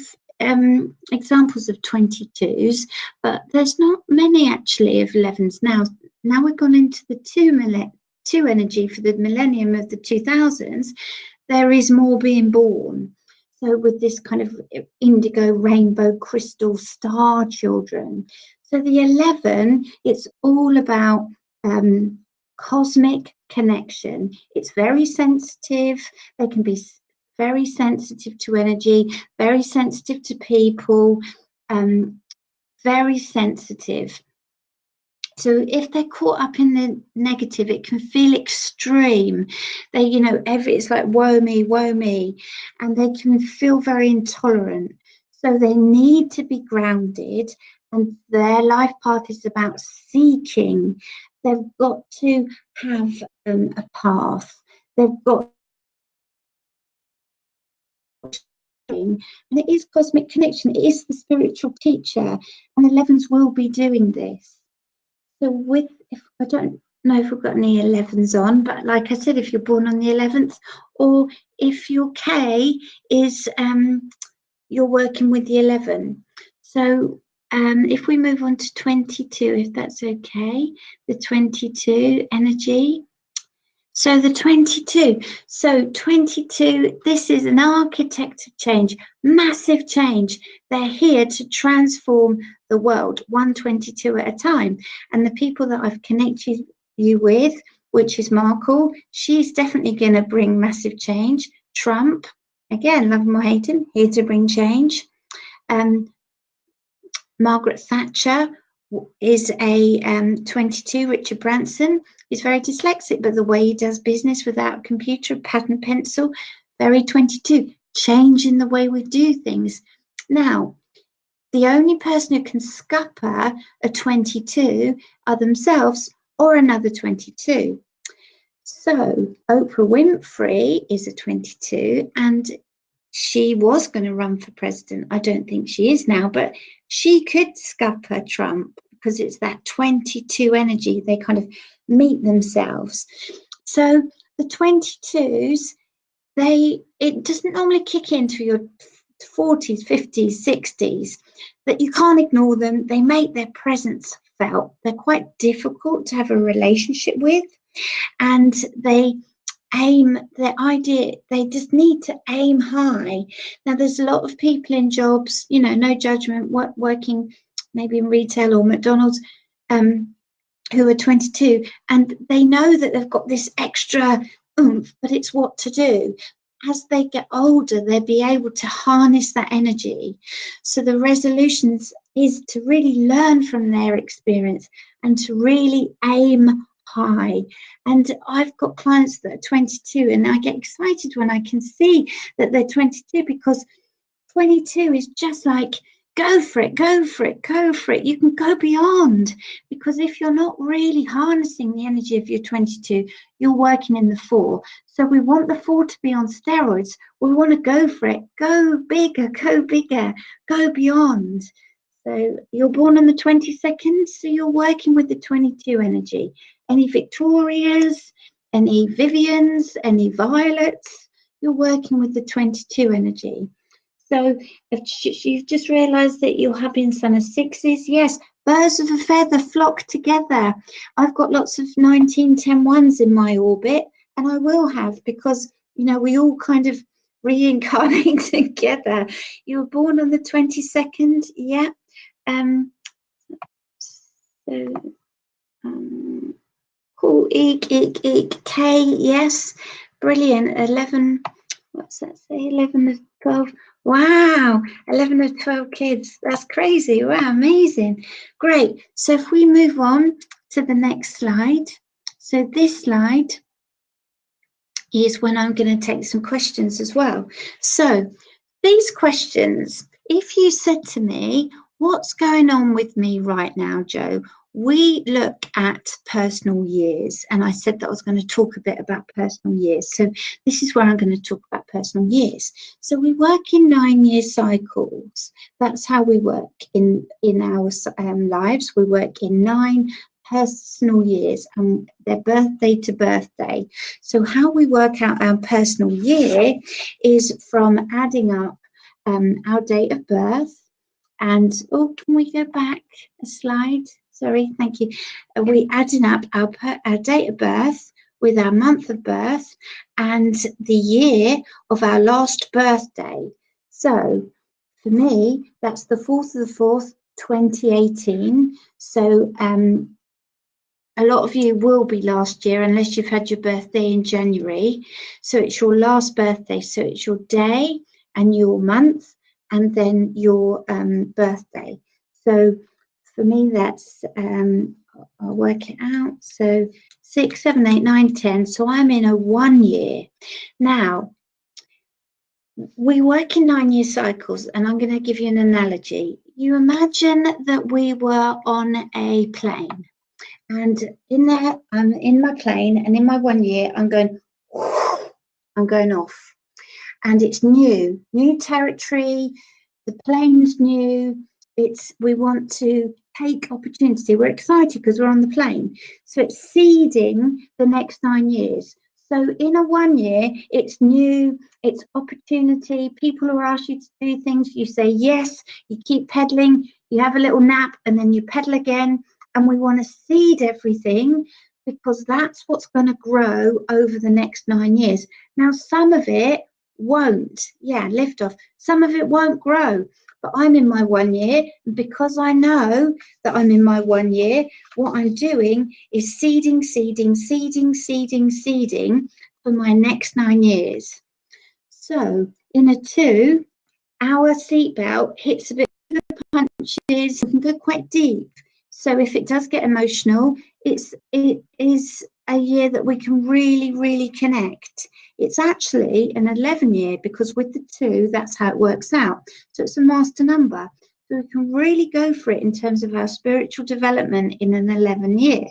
examples of 22s, but there's not many actually of 11s now. Now we've gone into the 2 energy for the millennium of the 2000s. There is more being born. So with this kind of indigo, rainbow, crystal, star children. So the 11, it's all about cosmic connection. It's very sensitive. They can be very sensitive to energy, very sensitive to people, very sensitive. So if they're caught up in the negative, it can feel extreme. They, you know, it's like woe me, and they can feel very intolerant. So they need to be grounded, and their life path is about seeking. They've got to have a path. They've got, and it is cosmic connection. It is the spiritual teacher, and 11s will be doing this. So if I don't know if we've got any 11s on, but like I said, if you're born on the 11th, or if your K is you're working with the 11. So if we move on to 22, if that's okay, the 22 energy. So the 22. So 22, this is an architect of change, massive change. They're here to transform the world, 122 at a time. And the people that I've connected you with, which is Markle, she's definitely going to bring massive change. Trump, again, love him or hate him, here to bring change. Margaret Thatcher is a 22. Richard Branson is very dyslexic, but the way he does business without a computer, pad and pencil, very 22. Changing the way we do things. Now, the only person who can scupper a 22 are themselves or another 22. So Oprah Winfrey is a 22, and she was going to run for president. I don't think she is now, but she could scupper Trump because it's that 22 energy. They kind of meet themselves. So the 22s, it doesn't normally kick into your 40s, 50s, 60s, that you can't ignore them. They make their presence felt. They're quite difficult to have a relationship with, and they just need to aim high. Now, there's a lot of people in jobs, you know, no judgment, working maybe in retail or McDonald's, who are 22, and they know that they've got this extra oomph, but it's what to do. As they get older, they'll be able to harness that energy. So the resolutions is to really learn from their experience and to really aim high. And I've got clients that are 22, and I get excited when I can see that they're 22, because 22 is just like, go for it, go for it, go for it. You can go beyond, because if you're not really harnessing the energy of your 22, you're working in the 4. So we want the 4 to be on steroids. We want to go for it, go bigger, go beyond. So you're born on the 22nd, so you're working with the 22 energy. Any Victorias, any Vivians, any Violets, you're working with the 22 energy. So if you've just realised that you're having son of 6s, yes, birds of a feather flock together. I've got lots of 1910 1s in my orbit, and I will have, because, you know, we all kind of reincarnate together. You were born on the 22nd, yeah. Cool, eek, K, yes, brilliant. 11, what's that say? 11 of 12. Wow, 11 of 12 kids. That's crazy. Wow, amazing. Great. So if we move on to the next slide. So this slide is when I'm going to take some questions as well. So these questions, if you said to me, what's going on with me right now, Joe? we look at personal years, and I said that I was going to talk a bit about personal years. So this is where I'm going to talk about personal years. So we work in 9-year cycles. That's how we work in our lives. We work in 9 personal years, and they're birthday to birthday. So how we work out our personal year is from adding up our date of birth. And oh, can we go back a slide? Sorry, thank you. We're adding up our date of birth with our month of birth and the year of our last birthday. So for me, that's the 4th of the 4th, 2018. So a lot of you will be last year unless you've had your birthday in January. So it's your last birthday. So it's your day and your month and then your birthday. So for me, that's, I'll work it out. So 6, 7, 8, 9, 10. So I'm in a 1 year. Now, we work in 9-year cycles, and I'm going to give you an analogy. You imagine that we were on a plane, and in there, I'm in my plane, and in my 1 year, I'm going off. And it's new territory. The plane's new. We want to take opportunity. We're excited because we're on the plane. So it's seeding the next 9 years. So in a 1 year, it's new, it's opportunity. People will ask you to do things. You say yes, you keep pedaling, you have a little nap, and then you pedal again. And we want to seed everything because that's what's going to grow over the next 9 years. Now, some of it won't, lift off. Some of it won't grow. But I'm in my 1 year, and because I know that I'm in my 1 year, what I'm doing is seeding for my next 9 years. So in a 2, our seatbelt hits a bit of punches, we can go quite deep. So if it does get emotional, it is a year that we can really, really connect. It's actually an 11 year because with the 2, that's how it works out. So it's a master number. So we can really go for it in terms of our spiritual development in an 11 year.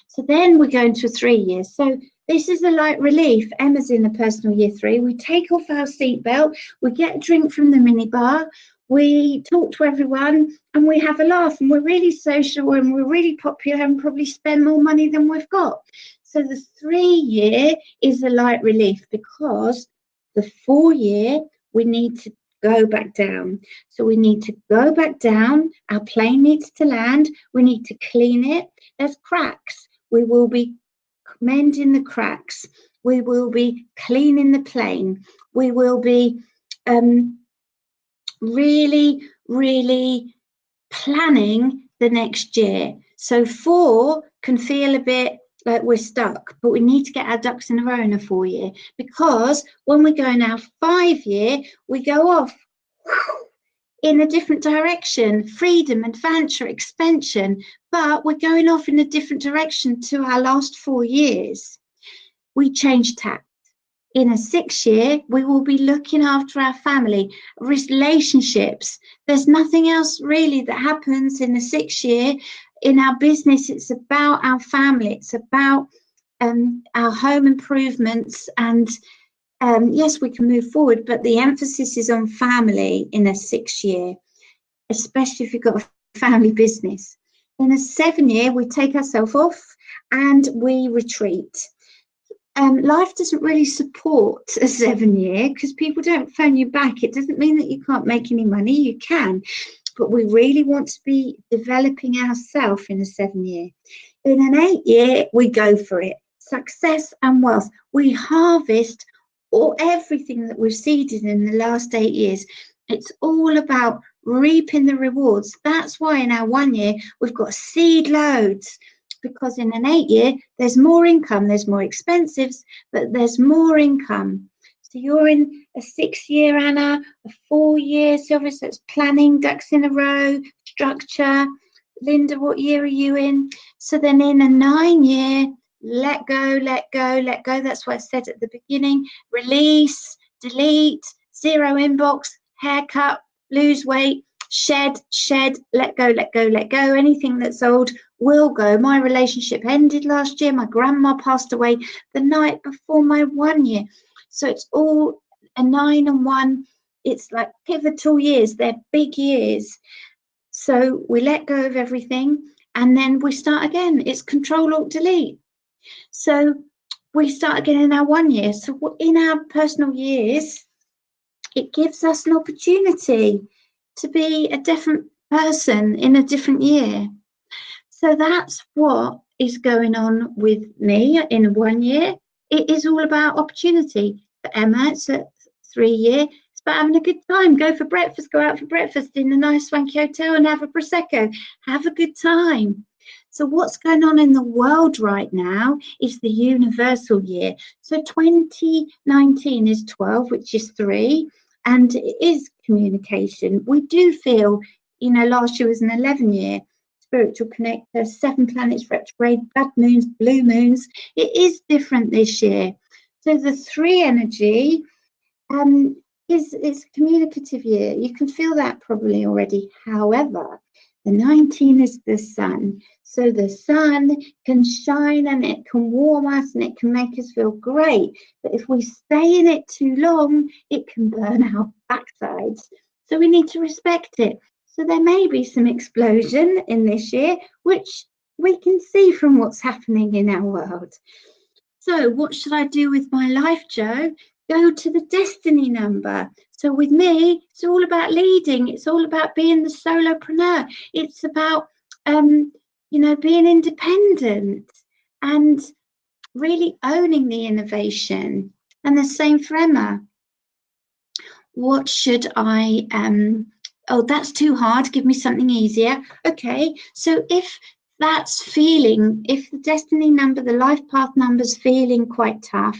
So then we go into a 3 years. So this is a light relief. Emma's in a personal year 3. We take off our seatbelt, we get a drink from the minibar, we talk to everyone, and we have a laugh, and we're really social, and we're really popular, and probably spend more money than we've got. So the 3 year is a light relief because the 4 year, we need to go back down. So we need to go back down. Our plane needs to land. We need to clean it. There's cracks. We will be mending the cracks. We will be cleaning the plane. We will be really, really planning the next year. So 4 can feel a bit like we're stuck, but we need to get our ducks in a row in a 4 year, because when we go in our 5 year, we go off in a different direction, freedom, adventure, expansion, but we're going off in a different direction to our last 4 years. We change tack. In a 6 year, we will be looking after our family, relationships. There's nothing else really that happens in the 6 year. In our business, it's about our family. It's about our home improvements. And yes, we can move forward, but the emphasis is on family in a 6 year, especially if you've got a family business. In a 7 year, we take ourselves off and we retreat. Life doesn't really support a 7 year because people don't phone you back. It doesn't mean that you can't make any money. You can, but we really want to be developing ourselves in a 7 year. In an 8 year, we go for it. Success and wealth. We harvest everything that we've seeded in the last 8 years. It's all about reaping the rewards. That's why in our 1 year, we've got seed loads. Because in an 8 year, there's more income, there's more expenses, but there's more income. So you're in a 6 year, Anna, a 4 year, Sylvia, so it's planning, ducks in a row, structure. Linda, what year are you in? So then in a 9 year, let go, let go, let go. That's what I said at the beginning. Release, delete, zero inbox, haircut, lose weight, shed, let go, let go, let go. Anything that's old, will go. My relationship ended last year. My grandma passed away the night before my 1 year. So it's all a 9 and 1. It's like pivotal years. They're big years. So we let go of everything and then we start again. It's Control Alt Delete. So we start again in our 1 year. So in our personal years, it gives us an opportunity to be a different person in a different year. So that's what is going on with me in 1 year. It is all about opportunity. For Emma, it's a 3 year. It's about having a good time. Go for breakfast, go out for breakfast in a nice swanky hotel and have a Prosecco. Have a good time. So what's going on in the world right now is the universal year. So 2019 is 12, which is 3, and it is communication. We do feel, you know, last year was an 11 year. Spiritual connector, 7 planets retrograde, blood moons, blue moons. It is different this year. So the 3 energy is communicative year. You can feel that probably already. However, the 19 is the sun. So the sun can shine and it can warm us and it can make us feel great. But if we stay in it too long, it can burn our backsides. So we need to respect it. So there may be some explosion in this year, which we can see from what's happening in our world. So what should I do with my life, Jo? Go to the destiny number. So with me, it's all about leading. It's all about being the solopreneur. It's about, you know, being independent and really owning the innovation. And the same for Emma. What should I, oh, that's too hard. Give me something easier. Okay, so if that's feeling, if the destiny number, the life path number is feeling quite tough,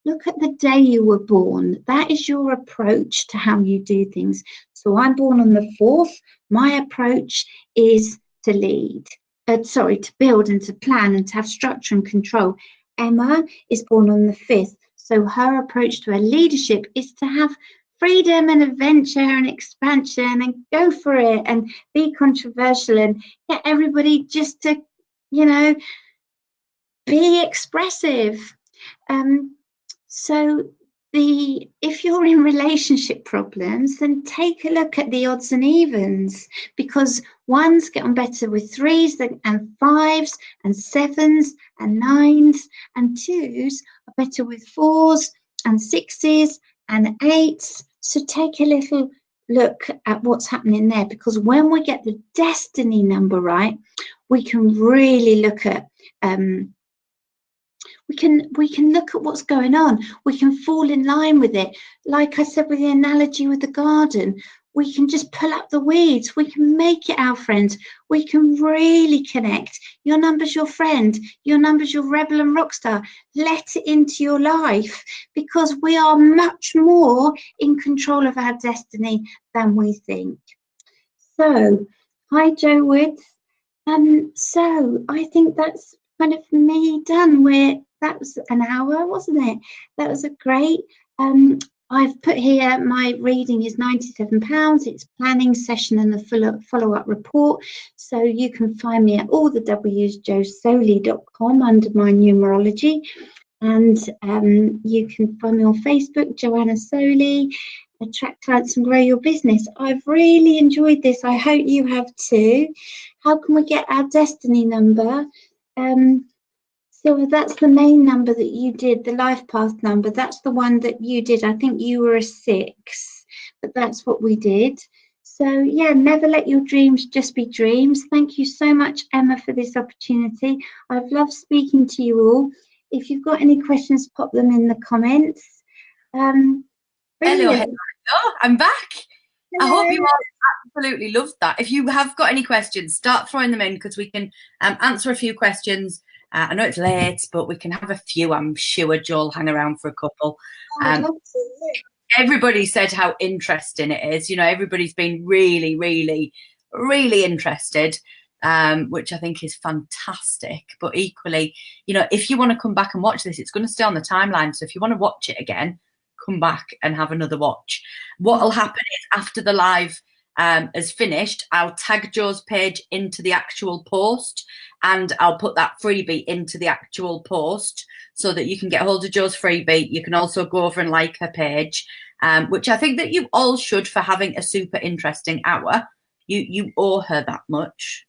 look at the day you were born. That is your approach to how you do things. So I'm born on the 4th. My approach is to lead, to build and to plan and to have structure and control. Emma is born on the 5th. So her approach to her leadership is to have freedom and adventure and expansion and go for it and be controversial and get everybody just to, you know, be expressive. So if you're in relationship problems, then take a look at the odds and evens, because 1s get on better with 3s and 5s and 7s and 9s, and 2s are better with 4s and 6s and 8s. So take a little look at what's happening there, because when we get the destiny number right, we can really look at we can look at what's going on. We can fall in line with it. Like I said with the analogy with the garden, we can just pull up the weeds. We can make it our friend. We can really connect. Your number's your friend. Your number's your rebel and rock star. Let it into your life, because we are much more in control of our destiny than we think. So, hi, Jo Woods. So I think that's kind of me done. That was an hour, wasn't it? That was a great. I've put here my reading is £97. It's planning session and the follow-up report. So you can find me at all the W's, josoley.com under my numerology. And you can find me on Facebook, Joanna Soley, Attract Clients and Grow Your Business. I've really enjoyed this. I hope you have too. How can we get our destiny number? So that's the main number that you did, the life path number. That's the one that you did. I think you were a 6, but that's what we did. So yeah, never let your dreams just be dreams. Thank you so much, Emma, for this opportunity. I've loved speaking to you all. If you've got any questions, pop them in the comments. Hello, I'm back. Hello. I hope you all absolutely loved that. If you have got any questions, start throwing them in, because we can answer a few questions. I know it's late, but we can have a few. I'm sure Joel hang around for a couple. Everybody said how interesting it is. You know, everybody's been really, really, really interested, which I think is fantastic. But equally, you know, if you want to come back and watch this, it's going to stay on the timeline. So if you want to watch it again, come back and have another watch. What will happen is after the live is finished, I'll tag Jo's page into the actual post, and I'll put that freebie into the actual post so that you can get hold of Jo's freebie. You can also go over and like her page, which I think that you all should for having a super interesting hour. You owe her that much.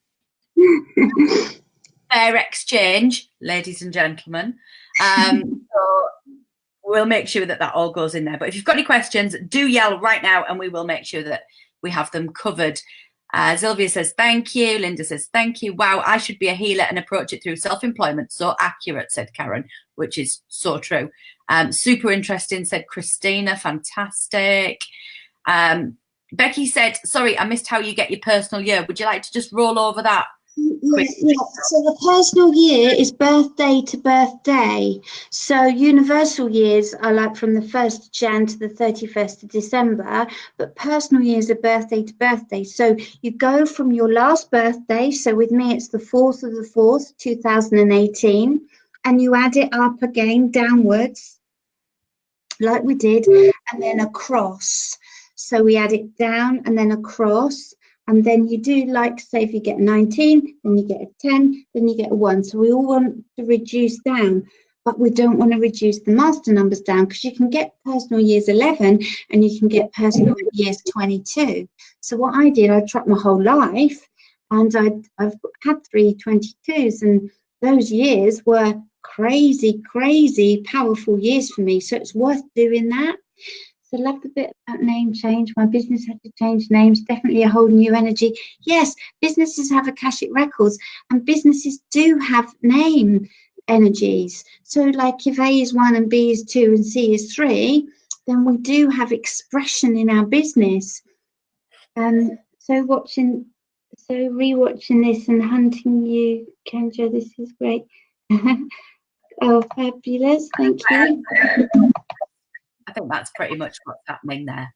Fair exchange, ladies and gentlemen. So we'll make sure that that all goes in there. But if you've got any questions, do yell right now and we will make sure that we have them covered. Sylvia says, thank you. Linda says, thank you. Wow, I should be a healer and approach it through self-employment. So accurate, said Karen, which is so true. Super interesting, said Christina. Fantastic. Becky said, sorry, I missed how you get your personal year. Would you like to just roll over that? Yes, yeah. So the personal year is birthday to birthday. So universal years are like from the 1st of Jan to the 31st of December, but personal years are birthday to birthday. So you go from your last birthday, so with me it's the 4th of the 4th, 2018, and you add it up again downwards, like we did, and then across. So we add it down and then across. And then you do, like, say, if you get 19, then you get a 10, then you get a 1. So we all want to reduce down, but we don't want to reduce the master numbers down, because you can get personal years 11 and you can get personal years 22. So what I did, I tracked my whole life, and I've had 3 22s, and those years were crazy, crazy powerful years for me. So it's worth doing that. So I love the bit about name change. My business had to change names, definitely a whole new energy. Yes, businesses have Akashic records, and businesses do have name energies. So like if A is 1 and B is 2 and C is 3, then we do have expression in our business. So rewatching this and hunting you, Kendra, this is great. Oh, fabulous, thank you. I think that's pretty much what's happening there.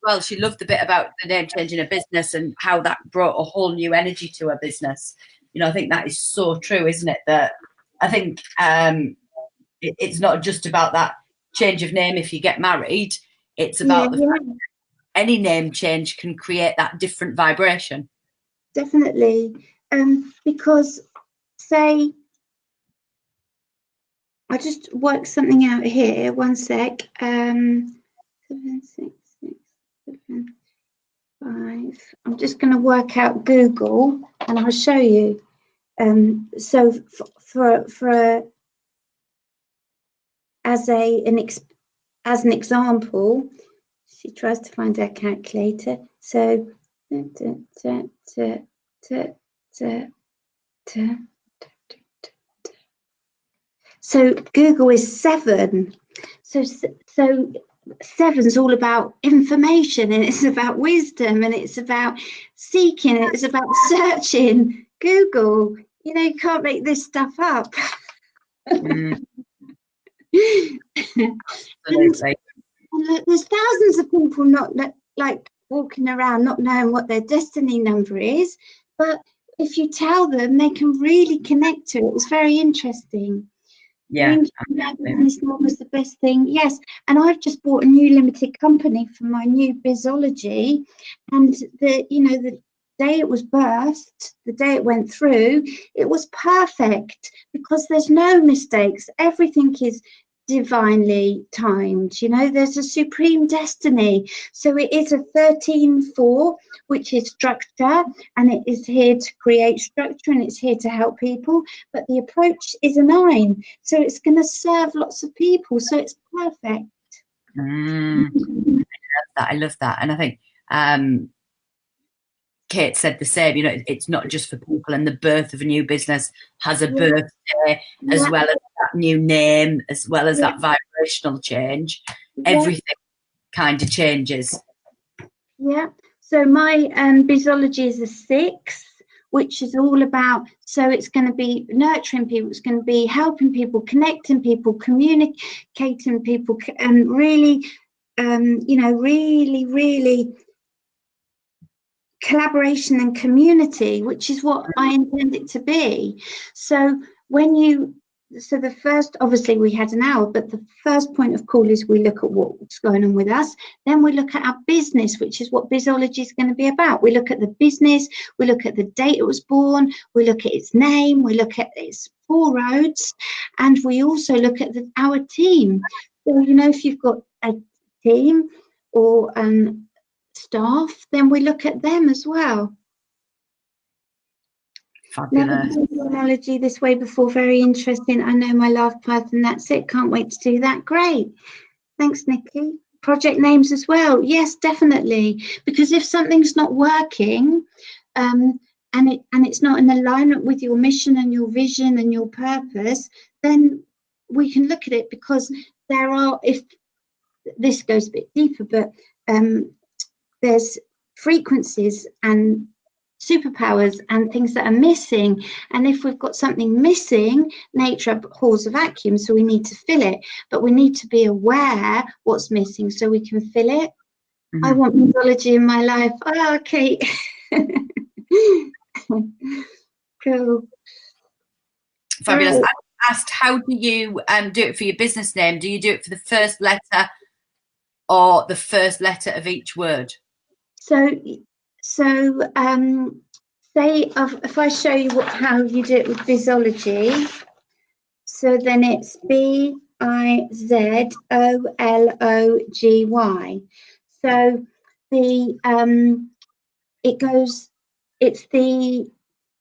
Well, she loved the bit about the name changing a business and how that brought a whole new energy to her business. You know, I think that is so true, isn't it? That I think it's not just about that change of name if you get married. It's about the fact that any name change can create that different vibration. Definitely. Because, say, I just work something out here. 1 sec. 7, 6, 6, 7, 5. I'm just going to work out Google, and I'll show you. So as an example, she tries to find her calculator. So so Google is 7. So 7's all about information, and it's about wisdom, and it's about seeking, and it's about searching. Google, you know, you can't make this stuff up. Absolutely. And there's thousands of people not like walking around not knowing what their destiny number is, but if you tell them, they can really connect to it. It's very interesting. Yeah, this was the best thing. Yes, and I've just bought a new limited company for my new bizology, and the day it was birthed, the day it went through, it was perfect, because there's no mistakes. Everything is divinely timed. You know, there's a supreme destiny. So it is a 13-4, which is structure, and it is here to create structure, and it's here to help people. But the approach is a 9, so it's going to serve lots of people. So it's perfect. I love that, and I think Kate said the same. You know, it's not just for people, and the birth of a new business has a birthday, as well as that new name, as well as that vibrational change. Everything kind of changes. Yeah. So my bizology is a 6, which is all about, so it's going to be nurturing people, it's going to be helping people, connecting people, communicating people, and really, really collaboration and community, which is what I intend it to be. So when you so the first, obviously we had an hour, but the first point of call is we look at what's going on with us. Then we look at our business, which is what Bizology is going to be about. We look at the business, we look at the date it was born, we look at its name, we look at its 4 roads, and we also look at our team. So, you know, if you've got a team or staff, then we look at them as well. Fabulous. Never done numerology this way before. Very interesting. I know my love path, and that's it. Can't wait to do that. Great. Thanks, Nikki. Project names as well. Yes, definitely. Because if something's not working, and it's not in alignment with your mission and your vision and your purpose, then we can look at it, because there are, if this goes a bit deeper, but there's frequencies and superpowers and things that are missing, and if we've got something missing, nature abhors a vacuum, so we need to fill it, but we need to be aware what's missing so we can fill it. I want mythology in my life. Oh, okay. Cool. Fabulous. I asked, how do you do it for your business name? Do you do it for the first letter or the first letter of each word? So say if I show you how you do it with Bizology, so then it's Bizology. So it's the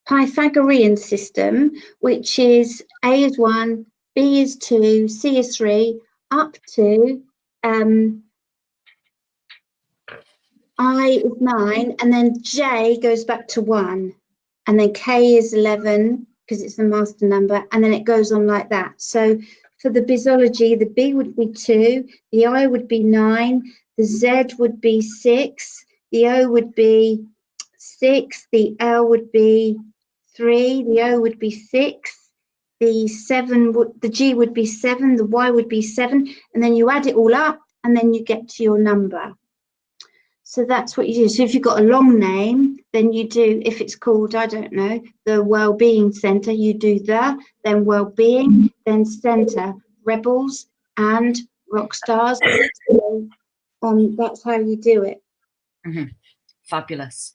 Pythagorean system, which is A is 1, B is 2, C is 3, up to I is 9, and then J goes back to 1, and then K is 11 because it's the master number, and then it goes on like that. So for the Bizology, the B would be 2, the I would be 9, the Z would be 6, the O would be 6, the L would be 3, the O would be 6, the G would be 7, the Y would be 7, and then you add it all up, and then you get to your number. So that's what you do. So if you've got a long name, then you do, if it's called, I don't know, the Wellbeing Centre, you do then Wellbeing, then Centre, Rebels and Rockstars. So, that's how you do it. Fabulous.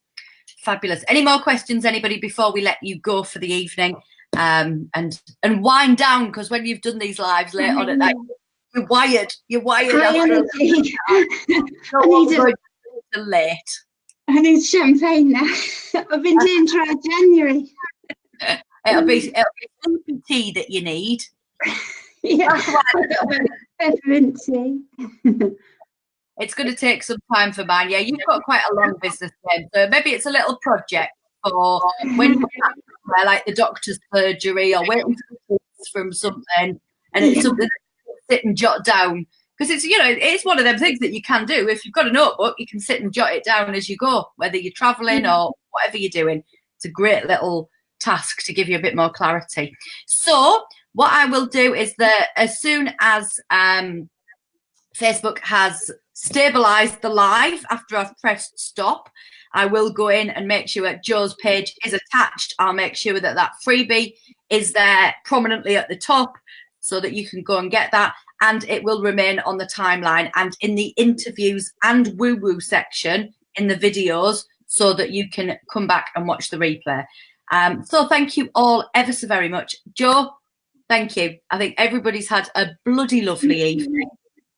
Fabulous. Any more questions, anybody, before we let you go for the evening and wind down? Because when you've done these lives late on at night, you're wired. High energy. Late. I need champagne now. I've been doing dry January. It'll be sleepy tea that you need. Yeah, peppermint tea. It's going to take some time for mine. Yeah, you've got quite a long business then, so maybe it's a little project for when you're somewhere like the doctor's surgery or waiting from something, and it's something that you sit and jot down. Because it's, you know, it's one of them things that you can do. If you've got a notebook, you can sit and jot it down as you go, whether you're traveling or whatever you're doing. It's a great little task to give you a bit more clarity. So what I will do is that as soon as Facebook has stabilized the live after I've pressed stop, I will go in and make sure Joe's page is attached. I'll make sure that that freebie is there prominently at the top so that you can go and get that. And it will remain on the timeline and in the interviews and woo-woo section in the videos so that you can come back and watch the replay. So thank you all ever so very much. Joe, thank you. I think everybody's had a bloody lovely evening.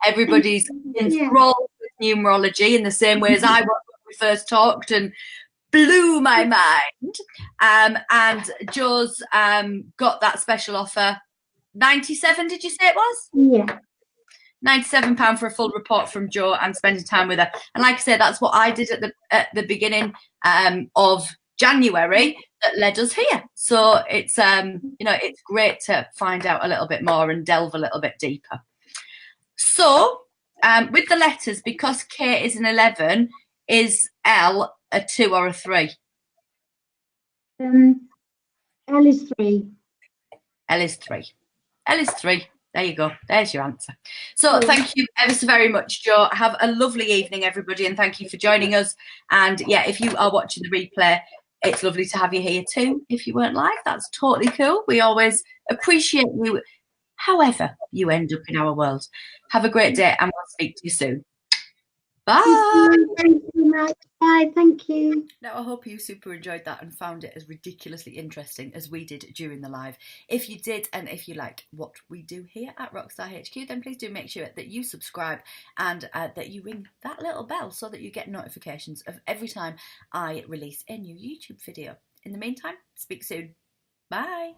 Everybody's enthralled with numerology in the same way as I was when we first talked and blew my mind. And Joe's got that special offer. 97, did you say it was? Yeah. £97 for a full report from Joe and spending time with her. And like I said, that's what I did at the beginning of January that led us here. So it's you know, it's great to find out a little bit more and delve a little bit deeper. So with the letters, because K is an 11, is L a 2 or a 3? L is 3. L is 3. L is 3. There you go. There's your answer. So thank you ever so very much, Joe. Have a lovely evening, everybody, and thank you for joining us. And yeah, if you are watching the replay, It's lovely to have you here too. If you weren't live, that's totally cool. We always appreciate you, however you end up in our world. Have a great day, and we'll speak to you soon. Bye. Thank you much. Bye. Thank you. Now, I hope you super enjoyed that and found it as ridiculously interesting as we did during the live. If you did, and if you like what we do here at Rockstar HQ, then please do make sure that you subscribe and that you ring that little bell so that you get notifications of every time I release a new YouTube video. In the meantime, speak soon. Bye.